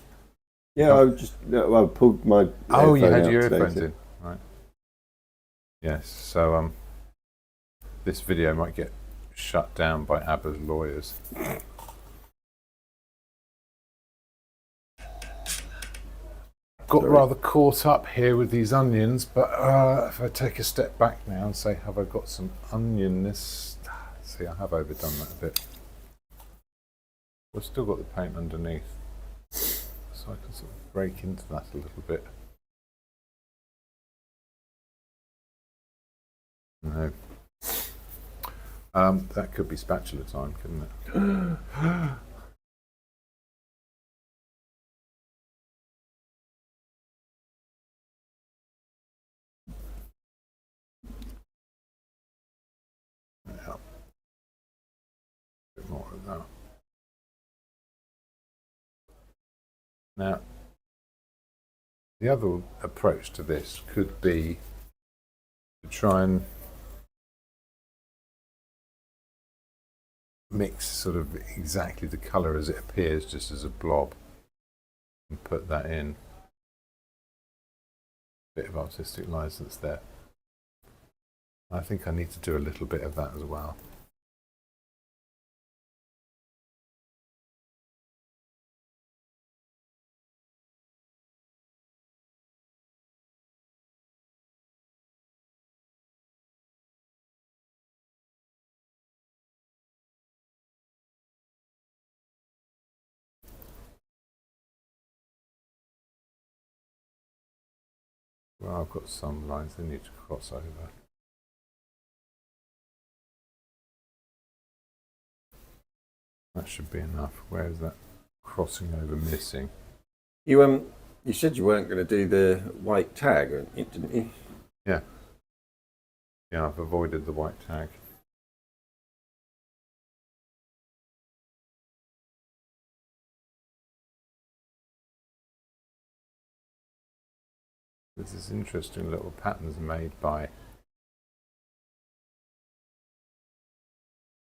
[SPEAKER 2] Yeah, I pulled my.
[SPEAKER 1] Oh, you had your
[SPEAKER 2] today,
[SPEAKER 1] earphones
[SPEAKER 2] so-
[SPEAKER 1] in, right? Yes. So this video might get shut down by ABBA's lawyers. Got rather caught up here with these onions, but if I take a step back now and say, have I got some onionness? See, I have overdone that a bit. I've still got the paint underneath, so I can sort of break into that a little bit. No. That could be spatula time, couldn't it? Yeah. A bit more of that. Now, the other approach to this could be to try and mix sort of exactly the colour as it appears, just as a blob, and put that in. Bit of artistic license there. I think I need to do a little bit of that as well. Well, I've got some lines that need to cross over. That should be enough. Where is that crossing over missing?
[SPEAKER 2] You said you weren't going to do the white tag, didn't you?
[SPEAKER 1] Yeah. Yeah, I've avoided the white tag. There's this interesting little patterns made by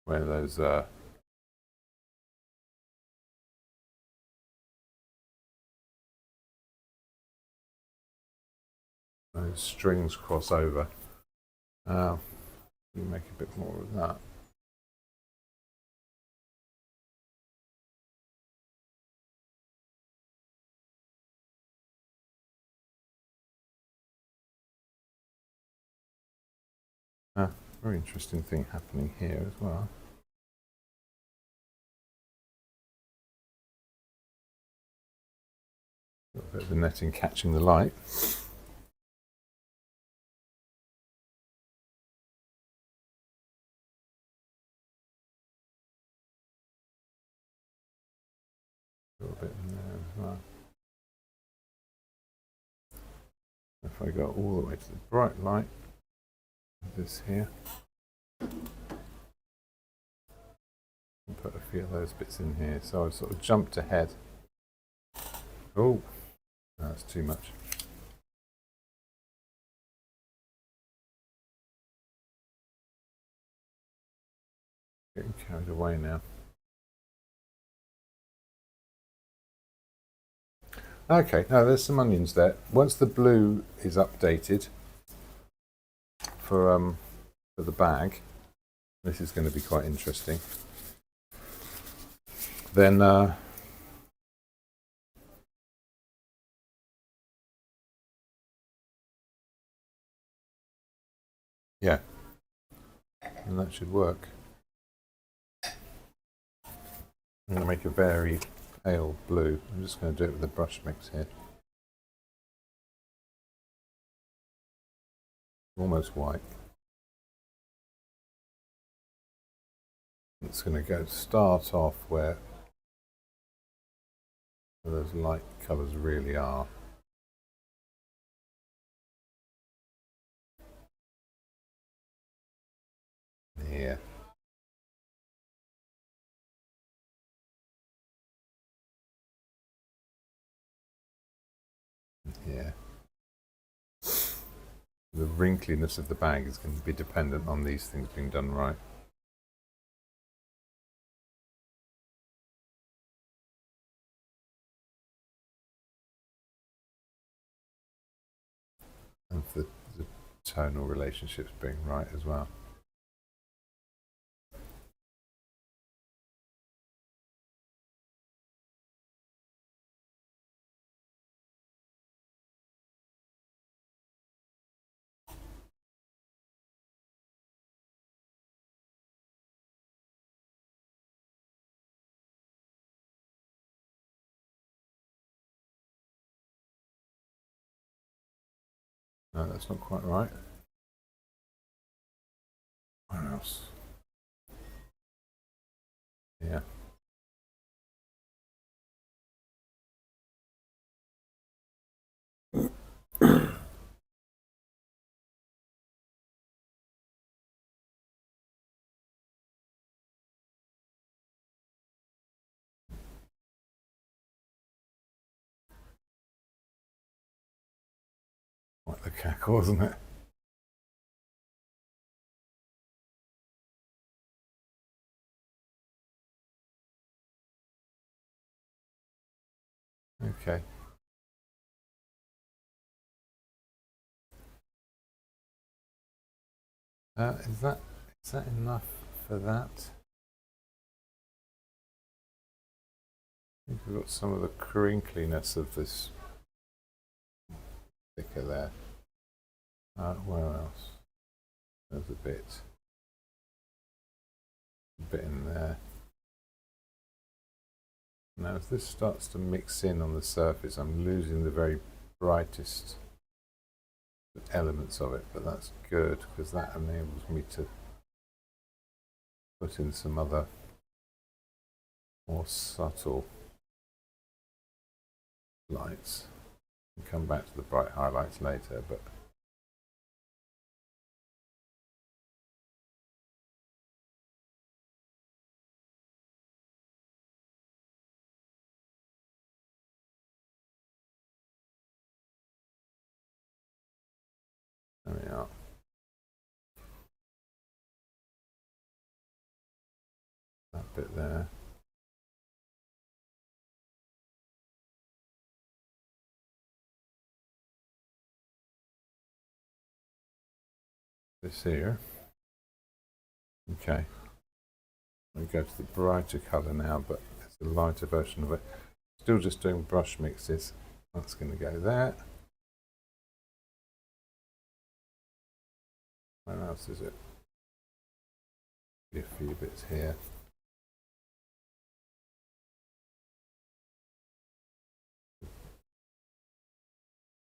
[SPEAKER 1] where those strings cross over. You make a bit more of that. Very interesting thing happening here as well. A little bit of the netting catching the light. A little bit in there as well. If I go all the way to the bright light, this here, and put a few of those bits in here. So I've sort of jumped ahead. Oh, that's too much. Getting carried away now. Okay, now there's some onions there. Once the blue is updated for the bag, this is going to be quite interesting. Then yeah, and that should work. I'm going to make a very pale blue. I'm just going to do it with a brush mix here. Almost white. It's going to go start off where those light colours really are. Here. Here. The wrinkliness of the bag is going to be dependent on these things being done right. And for the tonal relationships being right as well. No, that's not quite right. Where else? Yeah. Quite the cackle, isn't it? Okay. Is that enough for that? I think we've got some of the crinkliness of this thicker there. Where else? There's a bit in there. Now as this starts to mix in on the surface, I'm losing the very brightest elements of it, but that's good because that enables me to put in some other more subtle lights and come back to the bright highlights later. But there we are. That bit there. This here. Okay. We go to the brighter colour now, but it's a lighter version of it. Still just doing brush mixes. That's going to go there. Where else is it? A few bits here.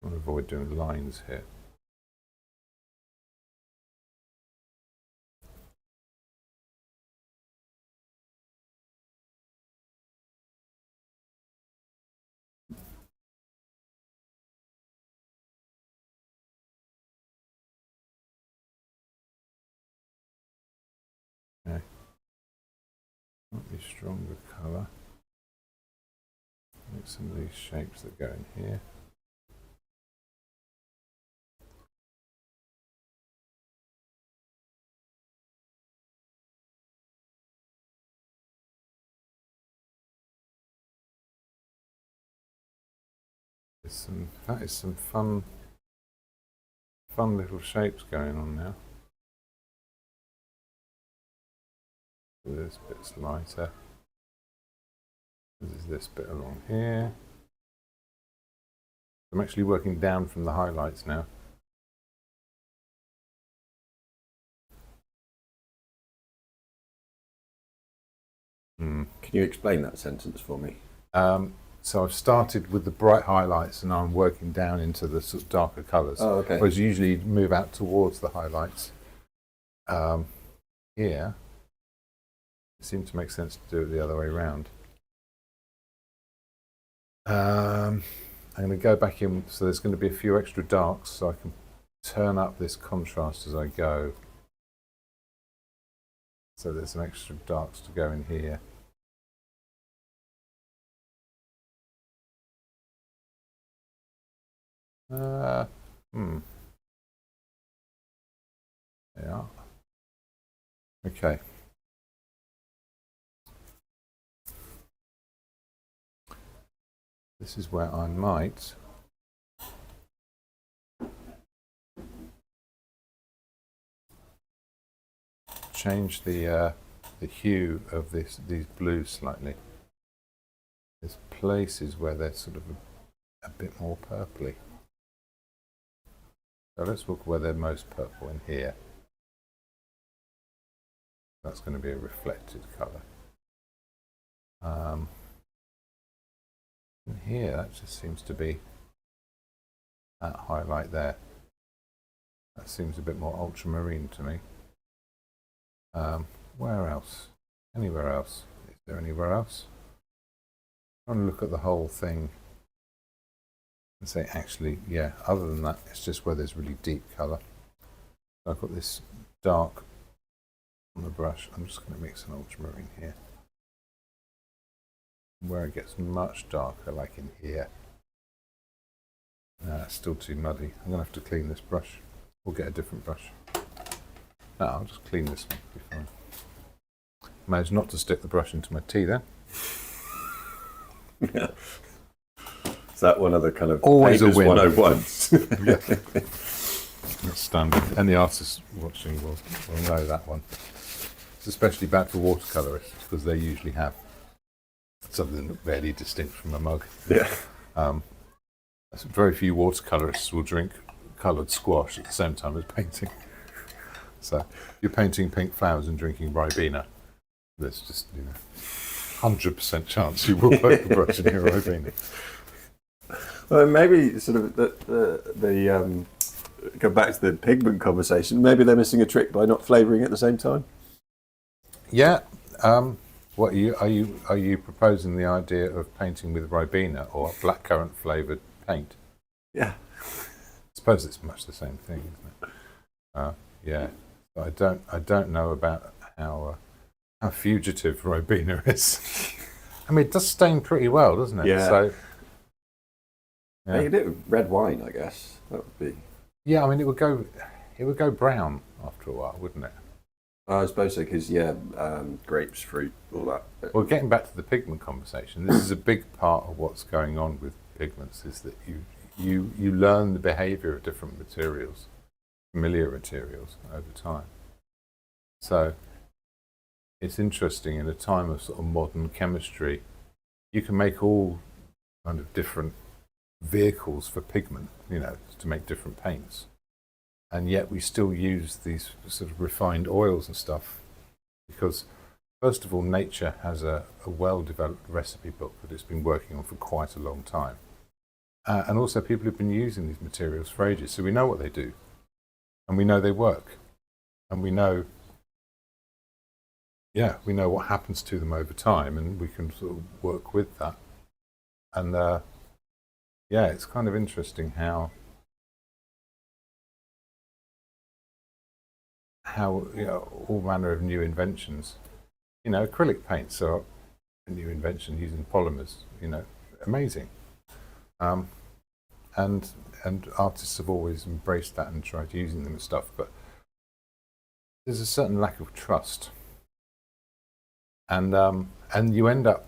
[SPEAKER 1] I want to avoid doing lines here. Okay. Slightly stronger colour. Make some of these shapes that go in here. That is some fun little shapes going on now. This bit's lighter. There's this bit along here. I'm actually working down from the highlights now.
[SPEAKER 2] Can you explain that sentence for me?
[SPEAKER 1] So I've started with the bright highlights and now I'm working down into the sort of darker colours.
[SPEAKER 2] Oh, okay.
[SPEAKER 1] Whereas usually you move out towards the highlights. Here, It seemed to make sense to do it the other way around. I'm going to go back in, so there's going to be a few extra darks, so I can turn up this contrast as I go. So there's some extra darks to go in here. Yeah. Okay. This is where I might change the hue of these blues slightly. There's places where they're sort of a bit more purpley. So let's look where they're most purple in here. That's going to be a reflected colour. In here, that just seems to be that highlight there. That seems a bit more ultramarine to me. Where else? Anywhere else? Is there anywhere else? I'm trying to look at the whole thing and say, actually, yeah, other than that, it's just where there's really deep colour. So I've got this dark on the brush. I'm just going to mix an ultramarine here. Where it gets much darker, like in here. It's still too muddy. I'm going to have to clean this brush. We'll get a different brush. No, I'll just clean this one. It'll be fine. Managed not to stick the brush into my tea then.
[SPEAKER 2] Yeah. Is that one of the kind of
[SPEAKER 1] always a win
[SPEAKER 2] 101?
[SPEAKER 1] Yeah. That's standard. Any artist watching will know that one. It's especially bad for watercolourists because they usually have something fairly distinct from a mug.
[SPEAKER 2] Yeah.
[SPEAKER 1] Very few watercolourists will drink coloured squash at the same time as painting. So you're painting pink flowers and drinking Ribena. There's just 100% chance you will poke the brush in your Ribena.
[SPEAKER 2] Well, maybe sort of the go back to the pigment conversation. Maybe they're missing a trick by not flavouring at the same time.
[SPEAKER 1] Yeah. What are you proposing the idea of painting with Ribena or blackcurrant flavoured paint?
[SPEAKER 2] Yeah.
[SPEAKER 1] I suppose it's much the same thing, isn't it? Yeah. But I don't know about how fugitive Ribena is. I mean, it does stain pretty well, doesn't it?
[SPEAKER 2] Yeah.
[SPEAKER 1] So,
[SPEAKER 2] yeah. You could do it with red wine, I guess. That would be.
[SPEAKER 1] Yeah, I mean, it would go brown after a while, wouldn't it?
[SPEAKER 2] I suppose so, because grapes, fruit, all that.
[SPEAKER 1] Well, getting back to the pigment conversation, this is a big part of what's going on with pigments, is that you learn the behaviour of different materials, familiar materials, over time. So it's interesting, in a time of sort of modern chemistry, you can make all kind of different vehicles for pigment, to make different paints. And yet we still use these sort of refined oils and stuff because, first of all, nature has a well-developed recipe book that it's been working on for quite a long time. And also people have been using these materials for ages, so we know what they do. And we know they work. And we know what happens to them over time, and we can sort of work with that. And it's kind of interesting how all manner of new inventions. Acrylic paints are a new invention using polymers. Amazing. And artists have always embraced that and tried using them and stuff. But there's a certain lack of trust. And you end up.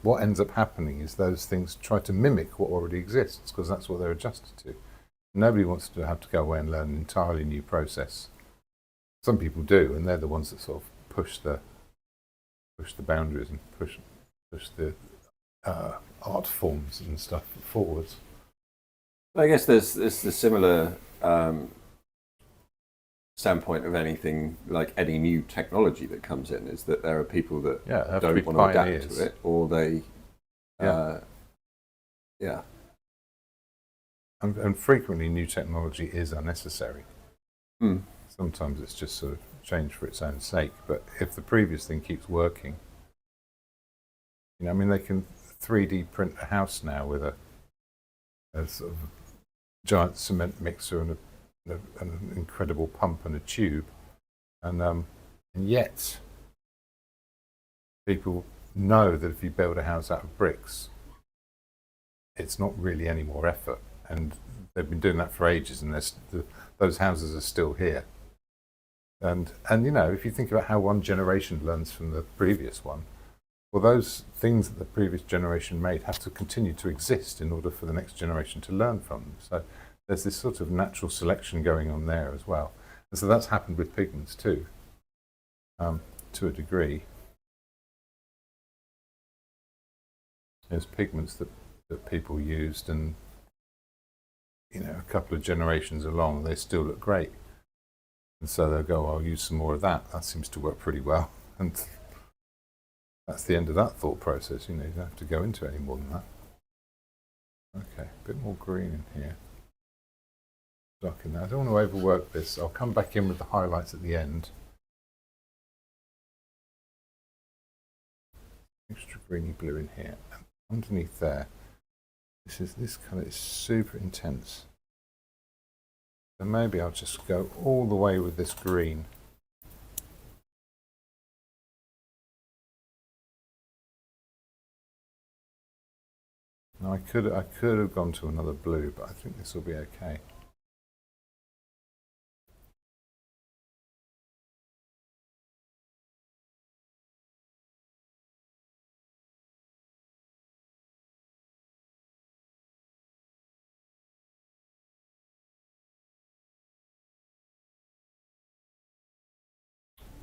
[SPEAKER 1] What ends up happening is those things try to mimic what already exists because that's what they're adjusted to. Nobody wants to have to go away and learn an entirely new process. Some people do, and they're the ones that sort of push the boundaries and push the art forms and stuff forwards.
[SPEAKER 2] I guess there's the similar standpoint of anything, like any new technology that comes in, is that there are people that don't want to adapt to it, or they, And frequently new technology is unnecessary. Sometimes it's just sort of
[SPEAKER 1] change for its own sake. But if the previous thing keeps working, you know, I mean, they can 3D print a house now with a sort of giant cement mixer and an incredible pump and a tube, and yet people know that if you build a house out of bricks, it's not really any more effort, and they've been doing that for ages, and those houses are still here. And you know, if you think about how one generation learns from the previous one, well, those things that the previous generation made have to continue to exist in order for the next generation to learn from them. So there's this sort of natural selection going on there as well. And so that's happened with pigments too, to a degree. There's pigments that people used, and you know, a couple of generations along, they still look great. And so they'll go, I'll use some more of that. That seems to work pretty well. And that's the end of that thought process. You know, you don't have to go into any more than that. Okay, a bit more green in here. Darken that. I don't want to overwork this. I'll come back in with the highlights at the end. Extra greeny blue in here. And underneath there, this colour is super intense. So maybe I'll just go all the way with this green. Now I could have gone to another blue, but I think this will be okay.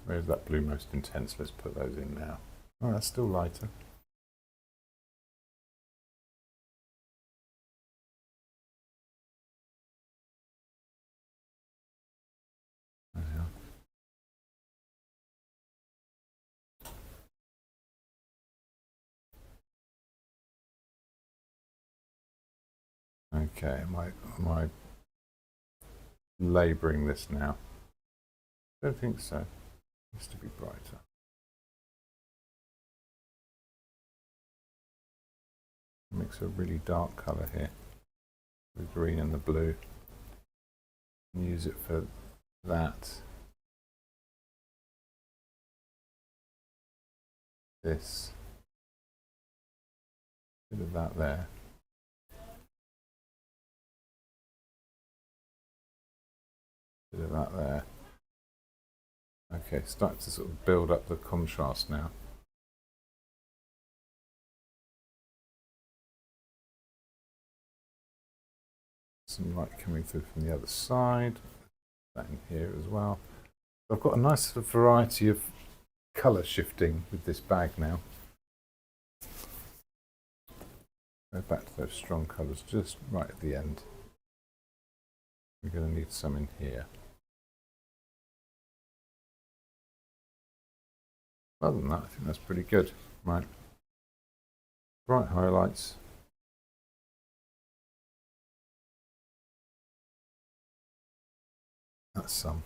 [SPEAKER 1] Where's that blue most intense? Let's put those in now. Oh, that's still lighter. There we are. Okay, am I labouring this now? I don't think so. It needs to be brighter. Mix a really dark colour here, the green and the blue, and use it for that. This. Bit of that there. Bit of that there. Okay, start to sort of build up the contrast now. Some light coming through from the other side. That in here as well. I've got a nice sort of variety of colour shifting with this bag now. Go back to those strong colours just right at the end. We're going to need some in here. Other than that, I think that's pretty good. Right. Bright highlights. That's some.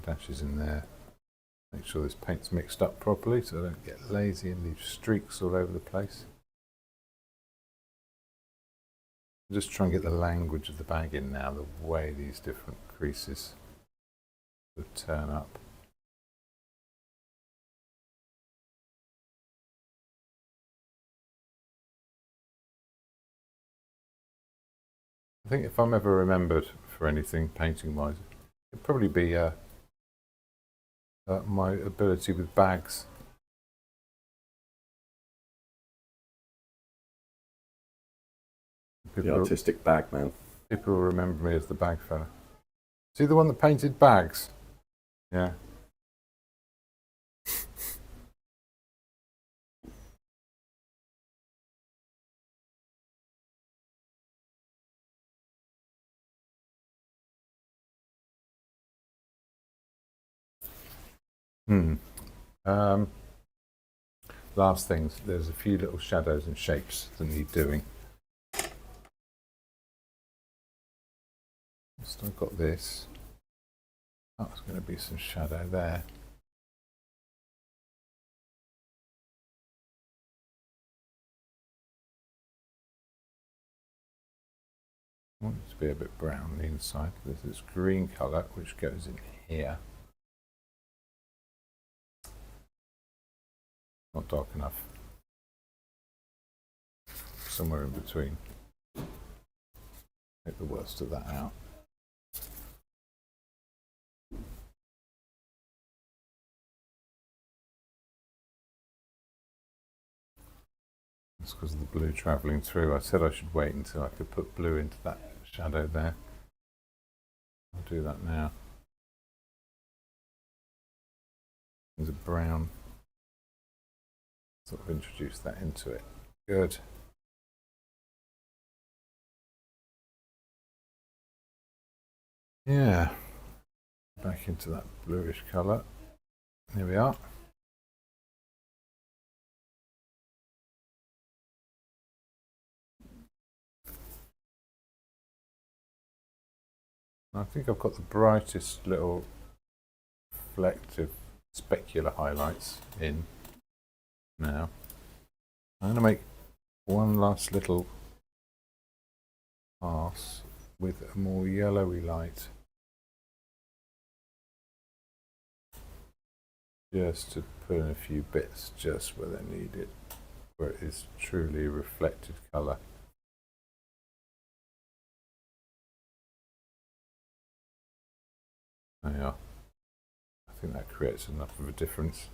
[SPEAKER 1] Dashes in there. Make sure this paint's mixed up properly so I don't get lazy and leave streaks all over the place. Just try and get the language of the bag in now, the way these different creases would turn up. I think if I'm ever remembered for anything painting-wise, it'd probably be my ability with bags.
[SPEAKER 2] The artistic bag man.
[SPEAKER 1] People will remember me as the bag fella. See the one that painted bags? Yeah. Last things, there's a few little shadows and shapes that need doing. So I've got this. That's going to be some shadow there. I want it to be a bit brown on the inside. There's this green colour which goes in here. Not dark enough. Somewhere in between. Take the worst of that out. It's because of the blue travelling through. I said I should wait until I could put blue into that shadow there. I'll do that now. There's a brown. Sort of introduce that into it. Good. Yeah. Back into that bluish colour. Here we are. I think I've got the brightest little reflective specular highlights in now. I'm going to make one last little pass with a more yellowy light, just to put in a few bits just where they're needed, where it is truly reflected colour. There you are. I think that creates enough of a difference.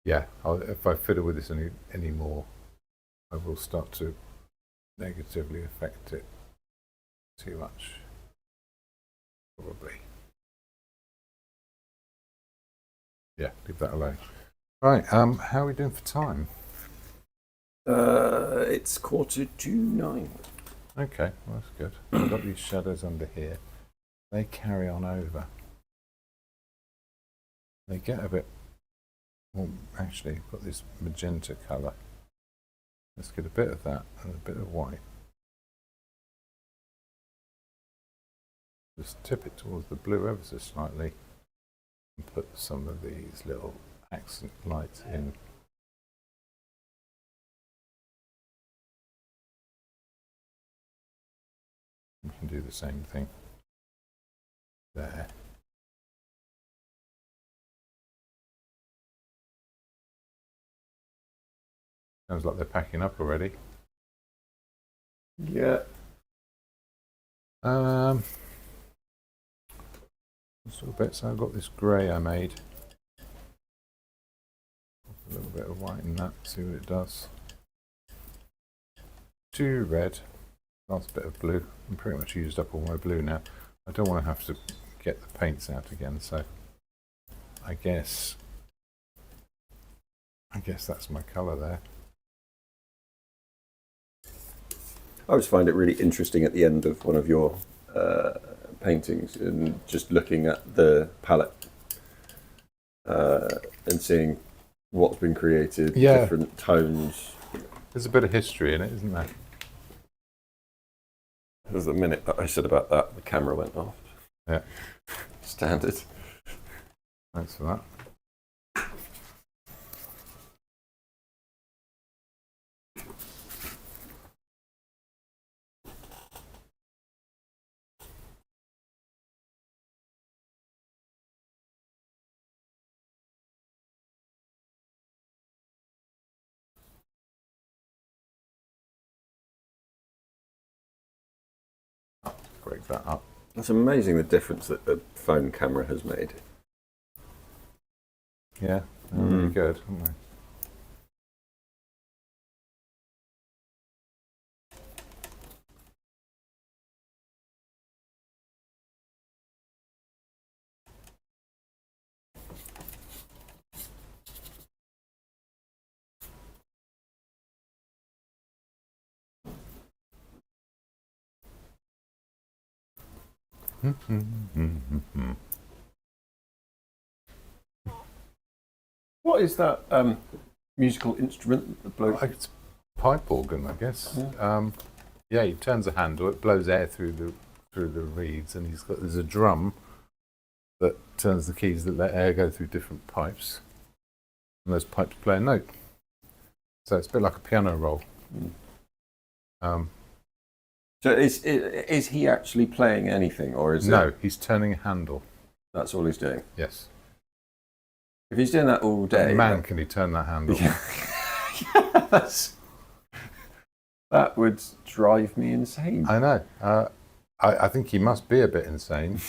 [SPEAKER 1] Yeah, if I fiddle with this any more, I will start to negatively affect it too much, probably. Yeah, leave that alone. Right, how are we doing for time?
[SPEAKER 2] It's 9:45.
[SPEAKER 1] Okay, well, that's good. I've got these shadows under here. They carry on over. They get a bit, well, actually, I've got this magenta colour. Let's get a bit of that and a bit of white. Just tip it towards the blue ever so slightly and put some of these little accent lights in. You can do the same thing there. Sounds like they're packing up already.
[SPEAKER 2] Yeah.
[SPEAKER 1] Sort of bit. So I've got this grey I made. A little bit of white in that. See what it does. Too red. Last bit of blue. I'm pretty much used up all my blue now. I don't want to have to get the paints out again, so I guess that's my colour there.
[SPEAKER 2] I always find it really interesting at the end of one of your paintings and just looking at the palette and seeing what's been created, different tones.
[SPEAKER 1] There's a bit of history in it, isn't there?
[SPEAKER 2] There's a minute that I said about that, the camera went off.
[SPEAKER 1] Yeah.
[SPEAKER 2] Standard.
[SPEAKER 1] Thanks for that. Break that up.
[SPEAKER 2] It's amazing the difference that the phone camera has made.
[SPEAKER 1] Yeah, really good, aren't they?
[SPEAKER 2] What is that musical instrument? The bloke.
[SPEAKER 1] It's a pipe organ, I guess. Yeah, he turns a handle, it blows air through the reeds, and there's a drum that turns the keys that let air go through different pipes, and those pipes play a note. So it's a bit like a piano roll.
[SPEAKER 2] So is he actually playing anything, or is
[SPEAKER 1] No,
[SPEAKER 2] it?
[SPEAKER 1] he's turning a handle.
[SPEAKER 2] That's all he's doing.
[SPEAKER 1] Yes.
[SPEAKER 2] If he's doing that all day,
[SPEAKER 1] Man, can he turn that handle?
[SPEAKER 2] Yes. That would drive me insane.
[SPEAKER 1] I know. I think he must be a bit insane.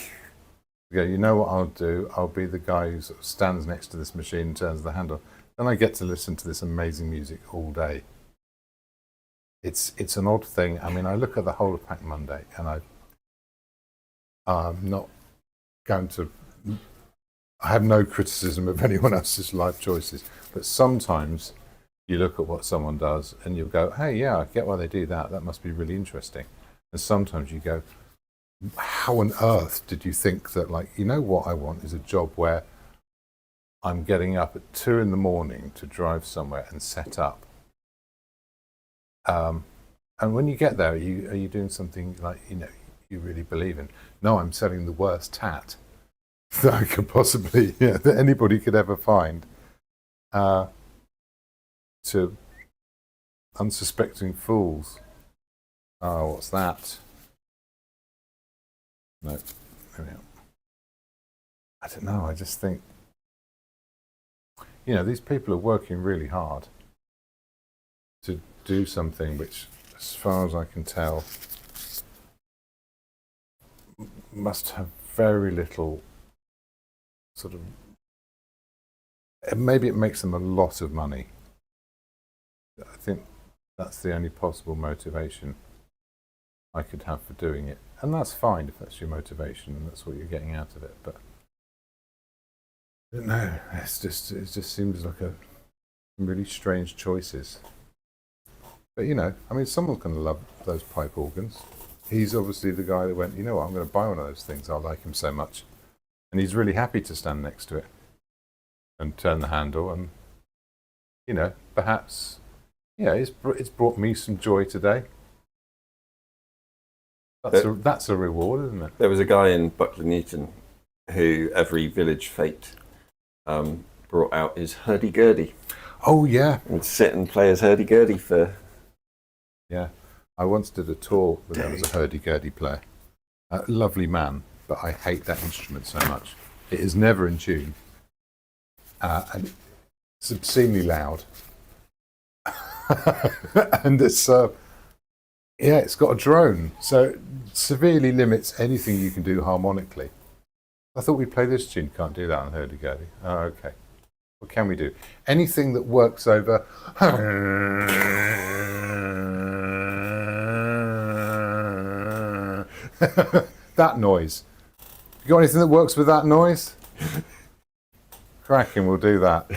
[SPEAKER 1] You know what I'll do? I'll be the guy who sort of stands next to this machine and turns the handle. Then I get to listen to this amazing music all day. It's an odd thing. I mean, I look at the whole of Pack Monday, and I'm not going to. I have no criticism of anyone else's life choices, but sometimes you look at what someone does and you go, "Hey, yeah, I get why they do that. That must be really interesting." And sometimes you go, "How on earth did you think that? Like, you know what I want is a job where I'm getting up at 2 a.m. to drive somewhere and set up." And when you get there, are you doing something like, you really believe in? No, I'm selling the worst tat that I could possibly, that anybody could ever find, to unsuspecting fools. Oh, what's that? No, there we are. I don't know. I just think, these people are working really hard to do something which, as far as I can tell, must have very little sort of. Maybe it makes them a lot of money. I think that's the only possible motivation I could have for doing it, and that's fine if that's your motivation and that's what you're getting out of it. But I don't know. It just seems like some really strange choices. But I mean, someone's going to love those pipe organs. He's obviously the guy that went, you know what, I'm going to buy one of those things. I like him so much. And he's really happy to stand next to it and turn the handle. And, perhaps, it's brought me some joy today. That's a reward, isn't it?
[SPEAKER 2] There was a guy in Buckler Newton who every village fete brought out his hurdy-gurdy.
[SPEAKER 1] Oh, yeah.
[SPEAKER 2] And sit and play his hurdy-gurdy for...
[SPEAKER 1] Yeah. I once did a tour where there was a hurdy-gurdy player. Lovely man, but I hate that instrument so much. It is never in tune. And it's obscenely loud. And it's got a drone, so it severely limits anything you can do harmonically. I thought we play this tune, can't do that on hurdy-gurdy. Oh, okay. What can we do? Anything that works over. That noise. You got anything that works with that noise? Cracking, we'll do that.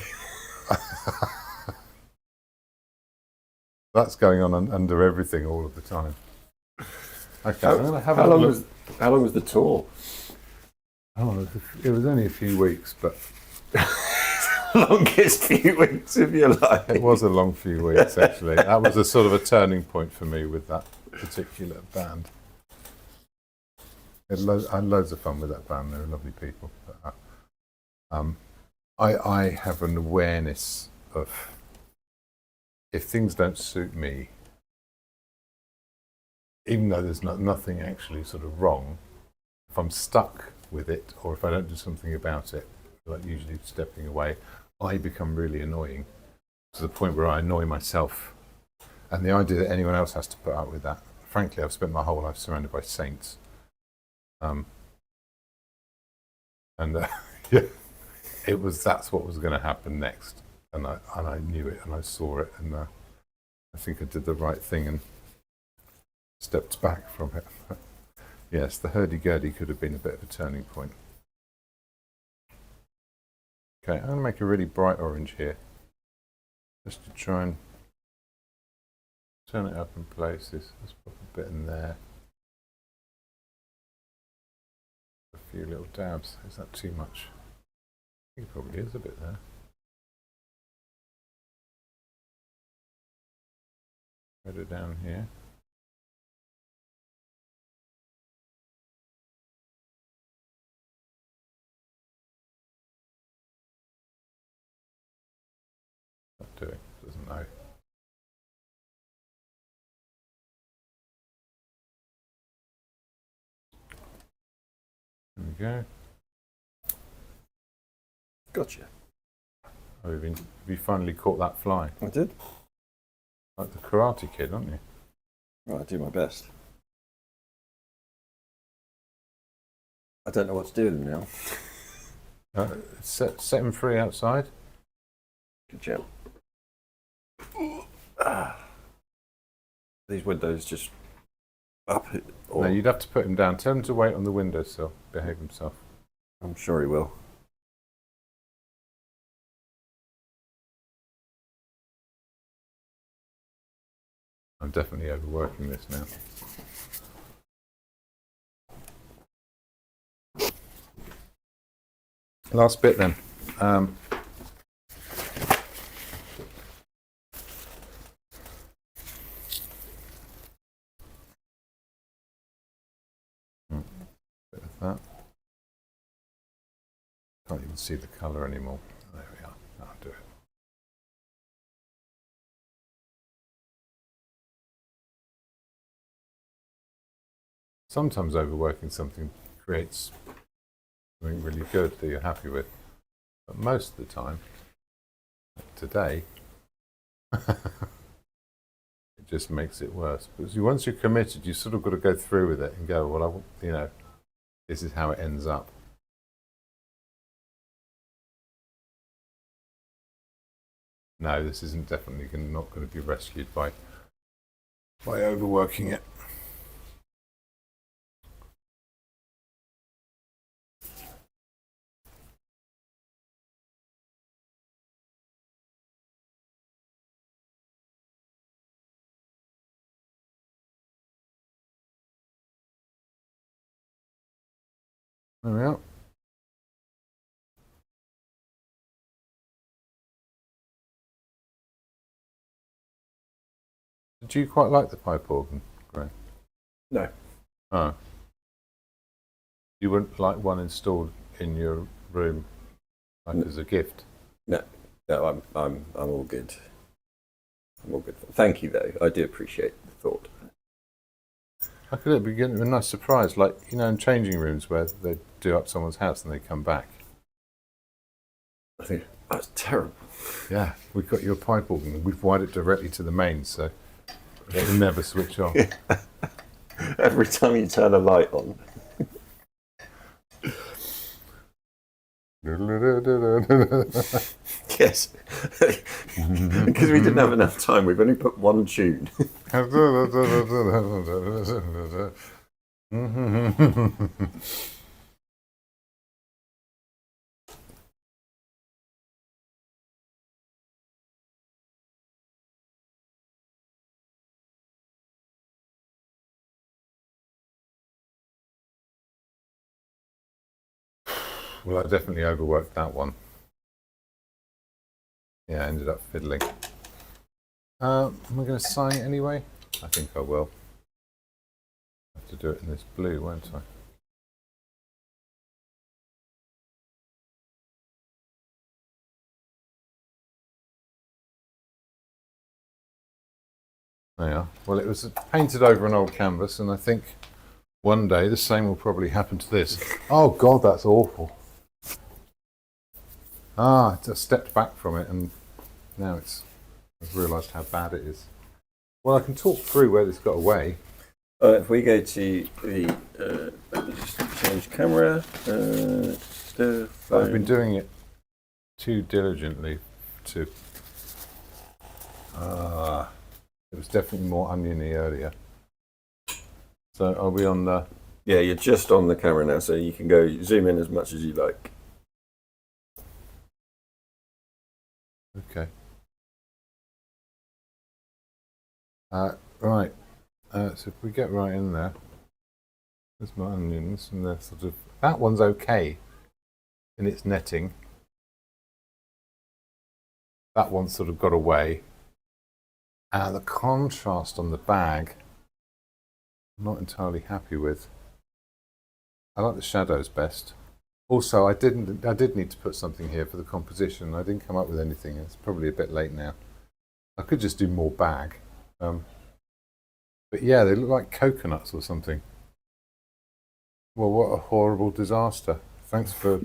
[SPEAKER 1] That's going on under everything all of the time. Okay, I'm going to have
[SPEAKER 2] how long was the tour?
[SPEAKER 1] Oh, it was only a few weeks, but
[SPEAKER 2] longest few weeks of your life.
[SPEAKER 1] It was a long few weeks, actually. That was a sort of a turning point for me with that particular band. I had loads of fun with that band. They were lovely people. But, I have an awareness of, if things don't suit me, even though there's nothing actually sort of wrong, if I'm stuck with it, or if I don't do something about it, like usually stepping away, I become really annoying to the point where I annoy myself. And the idea that anyone else has to put up with that, frankly, I've spent my whole life surrounded by saints. Yeah, that's what was going to happen next, and I knew it, and I saw it, and I think I did the right thing and stepped back from it. Yes, the hurdy-gurdy could have been a bit of a turning point. Okay, I'm going to make a really bright orange here, just to try and turn it up in places. Let's put a bit in there. A few little dabs. Is that too much? I think it probably is a bit there. Put it down here. doing. Doesn't know. There we go.
[SPEAKER 2] Gotcha.
[SPEAKER 1] Oh, have you finally caught that fly?
[SPEAKER 2] I did.
[SPEAKER 1] Like the Karate Kid, aren't you?
[SPEAKER 2] Right, I do my best. I don't know what to do with them now.
[SPEAKER 1] Set him free outside.
[SPEAKER 2] Good job. These windows just up it. Or
[SPEAKER 1] No, you'd have to put him down. Tell him to wait on the windowsill. Behave himself.
[SPEAKER 2] I'm sure he will.
[SPEAKER 1] I'm definitely overworking this now. Last bit then. Bit of that. Can't even see the colour anymore. There we are. That'll do it. Sometimes overworking something creates something really good that you're happy with. But most of the time, today, it just makes it worse. Because once you're committed, you sort of got to go through with it and go, well, this is how it ends up. No, this isn't definitely not going to be rescued by overworking it. There we are. Did you quite like the pipe organ, Graham?
[SPEAKER 2] No.
[SPEAKER 1] Oh. You wouldn't like one installed in your room, like as a gift?
[SPEAKER 2] No, I'm all good. I'm all good. Thank you, though. I do appreciate the thought.
[SPEAKER 1] How could it be a nice surprise, like, in changing rooms where they do up someone's house and they come back?
[SPEAKER 2] I think that's terrible.
[SPEAKER 1] Yeah, we've got your pipe organ. We've wired it directly to the mains, so it will never switch on.
[SPEAKER 2] Every time you turn a light on. Yes. Because we didn't have enough time, we've only put one tune.
[SPEAKER 1] Well, I definitely overworked that one. Yeah, I ended up fiddling. Am I going to sign it anyway? I think I will. I have to do it in this blue, won't I? There you are. Well, it was painted over an old canvas, and I think one day the same will probably happen to this. Oh God, that's awful. I just stepped back from it, and now I've realised how bad it is. Well, I can talk through where this got away.
[SPEAKER 2] If we go to the, let me just change camera.
[SPEAKER 1] I've been doing it too diligently to. It was definitely more oniony earlier. So are we on the?
[SPEAKER 2] Yeah, you're just on the camera now, so you can go zoom in as much as you like.
[SPEAKER 1] Okay. Right. So if we get right in there, there's my onions, and they're sort of. That one's okay in its netting. That one sort of got away. The contrast on the bag, I'm not entirely happy with. I like the shadows best. Also, I did need to put something here for the composition. I didn't come up with anything. It's probably a bit late now. I could just do more bag. But yeah, they look like coconuts or something. Well, what a horrible disaster. Thanks for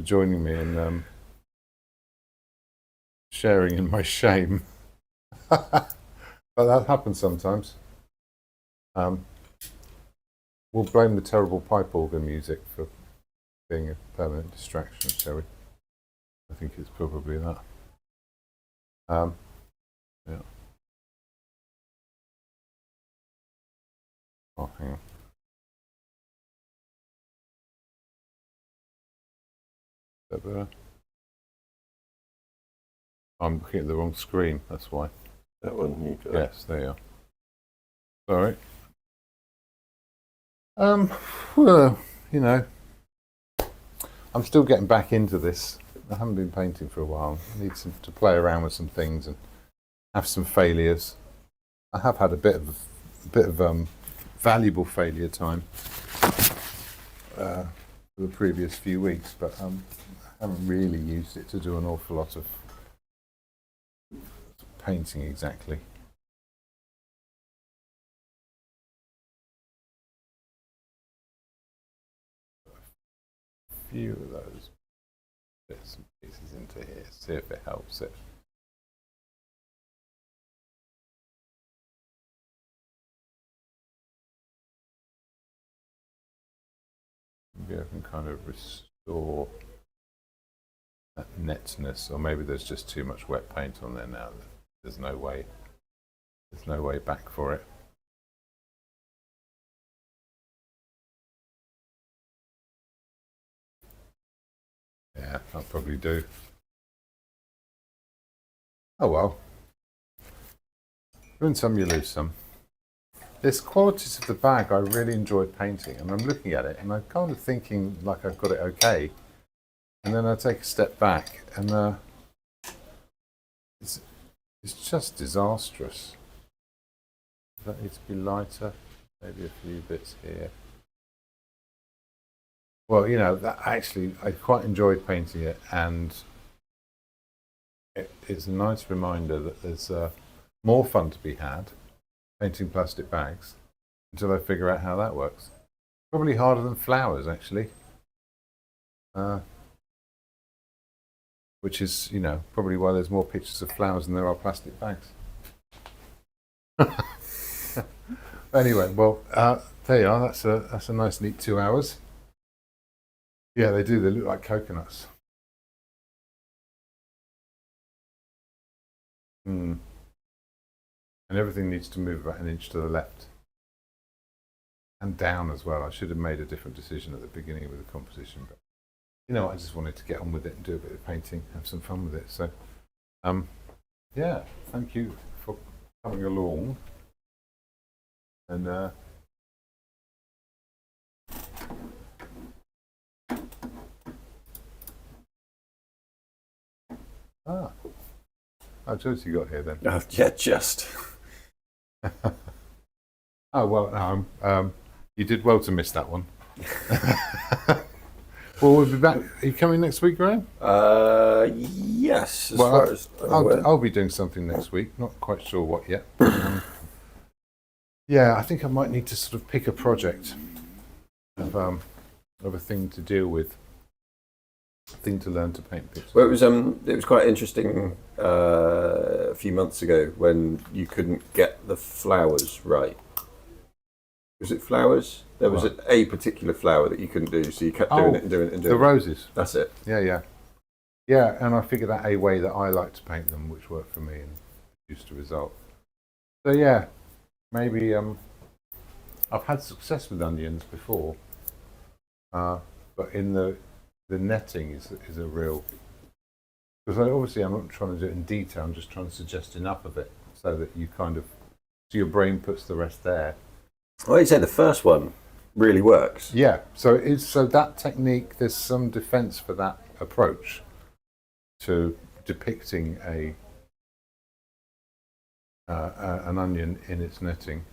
[SPEAKER 1] joining me and sharing in my shame. But that happens sometimes. We'll blame the terrible pipe organ music for being a permanent distraction, shall we? I think it's probably that. Yeah. Oh, hang on. Is that better? I'm looking at the wrong screen, that's why.
[SPEAKER 2] That one you got.
[SPEAKER 1] Yes, there you are. Sorry. Well, you know, I'm still getting back into this. I haven't been painting for a while. I need to play around with some things and have some failures. I have had a bit of valuable failure time for the previous few weeks, but I haven't really used it to do an awful lot of painting exactly. A few of those bits and pieces into here, see if it helps it. Maybe I can kind of restore that netness, or maybe there's just too much wet paint on there now. There's no way back for it. Yeah, I'll probably do. Oh well. Win some, you lose some. There's qualities of the bag I really enjoyed painting, and I'm looking at it and I'm kind of thinking like I've got it okay, and then I take a step back and it's just disastrous. Does that need to be lighter? Maybe a few bits here. Well, you know, that actually I quite enjoyed painting it, and it's a nice reminder that there's more fun to be had painting plastic bags until I figure out how that works. Probably harder than flowers, actually. Which is, you know, probably why there's more pictures of flowers than there are plastic bags. Anyway, well, there you are. That's a nice, neat 2 hours. Yeah, they do. They look like coconuts. And everything needs to move about an inch to the left. And down as well. I should have made a different decision at the beginning with the composition, but you know, I just wanted to get on with it and do a bit of painting, have some fun with it. So, yeah, thank you for coming along. And how close you got here then?
[SPEAKER 2] Yeah, just.
[SPEAKER 1] Oh well, no, you did well to miss that one. Well, we'll be back. Are you coming next week, Graham?
[SPEAKER 2] Yes. As
[SPEAKER 1] Well,
[SPEAKER 2] far as
[SPEAKER 1] I'll be doing something next week. Not quite sure what yet. Yeah, I think I might need to sort of pick a project of a thing to deal with, a thing to learn to paint pictures.
[SPEAKER 2] Well, it was quite interesting a few months ago when you couldn't get the flowers right. Was it flowers? There was a particular flower that you couldn't do, so you kept doing it and doing it and doing it.
[SPEAKER 1] The roses.
[SPEAKER 2] That's it.
[SPEAKER 1] Yeah. Yeah, and I figured out a way that I like to paint them, which worked for me and produced a result. So yeah, maybe I've had success with onions before, but in the netting is a real, because obviously I'm not trying to do it in detail. I'm just trying to suggest enough of it so that you kind of, so your brain puts the rest there.
[SPEAKER 2] Well, you say the first one really works.
[SPEAKER 1] Yeah, so that technique. There's some defence for that approach to depicting an onion in its netting.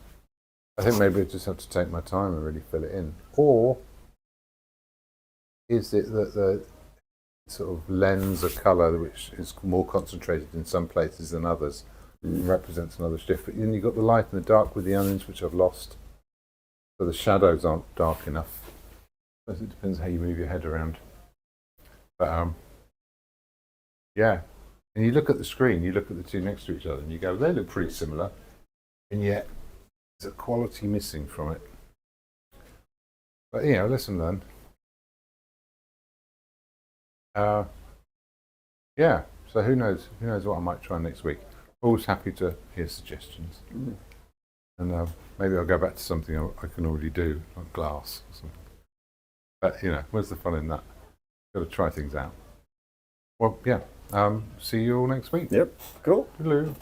[SPEAKER 1] I think maybe I just have to take my time and really fill it in. Or is it that sort of lens of colour, which is more concentrated in some places than others, and represents another shift. But then you've got the light and the dark with the onions, which I've lost. So the shadows aren't dark enough. I suppose it depends how you move your head around. But yeah. And you look at the screen, you look at the two next to each other, and you go, they look pretty similar. And yet, there's a quality missing from it. But, you know, lesson learned. Yeah, so who knows what I might try next week. Always happy to hear suggestions. And maybe I'll go back to something I can already do, like glass or something. But, you know, where's the fun in that? Got to try things out. Well, yeah. See you all next week.
[SPEAKER 2] Yep. Cool.
[SPEAKER 1] Hello.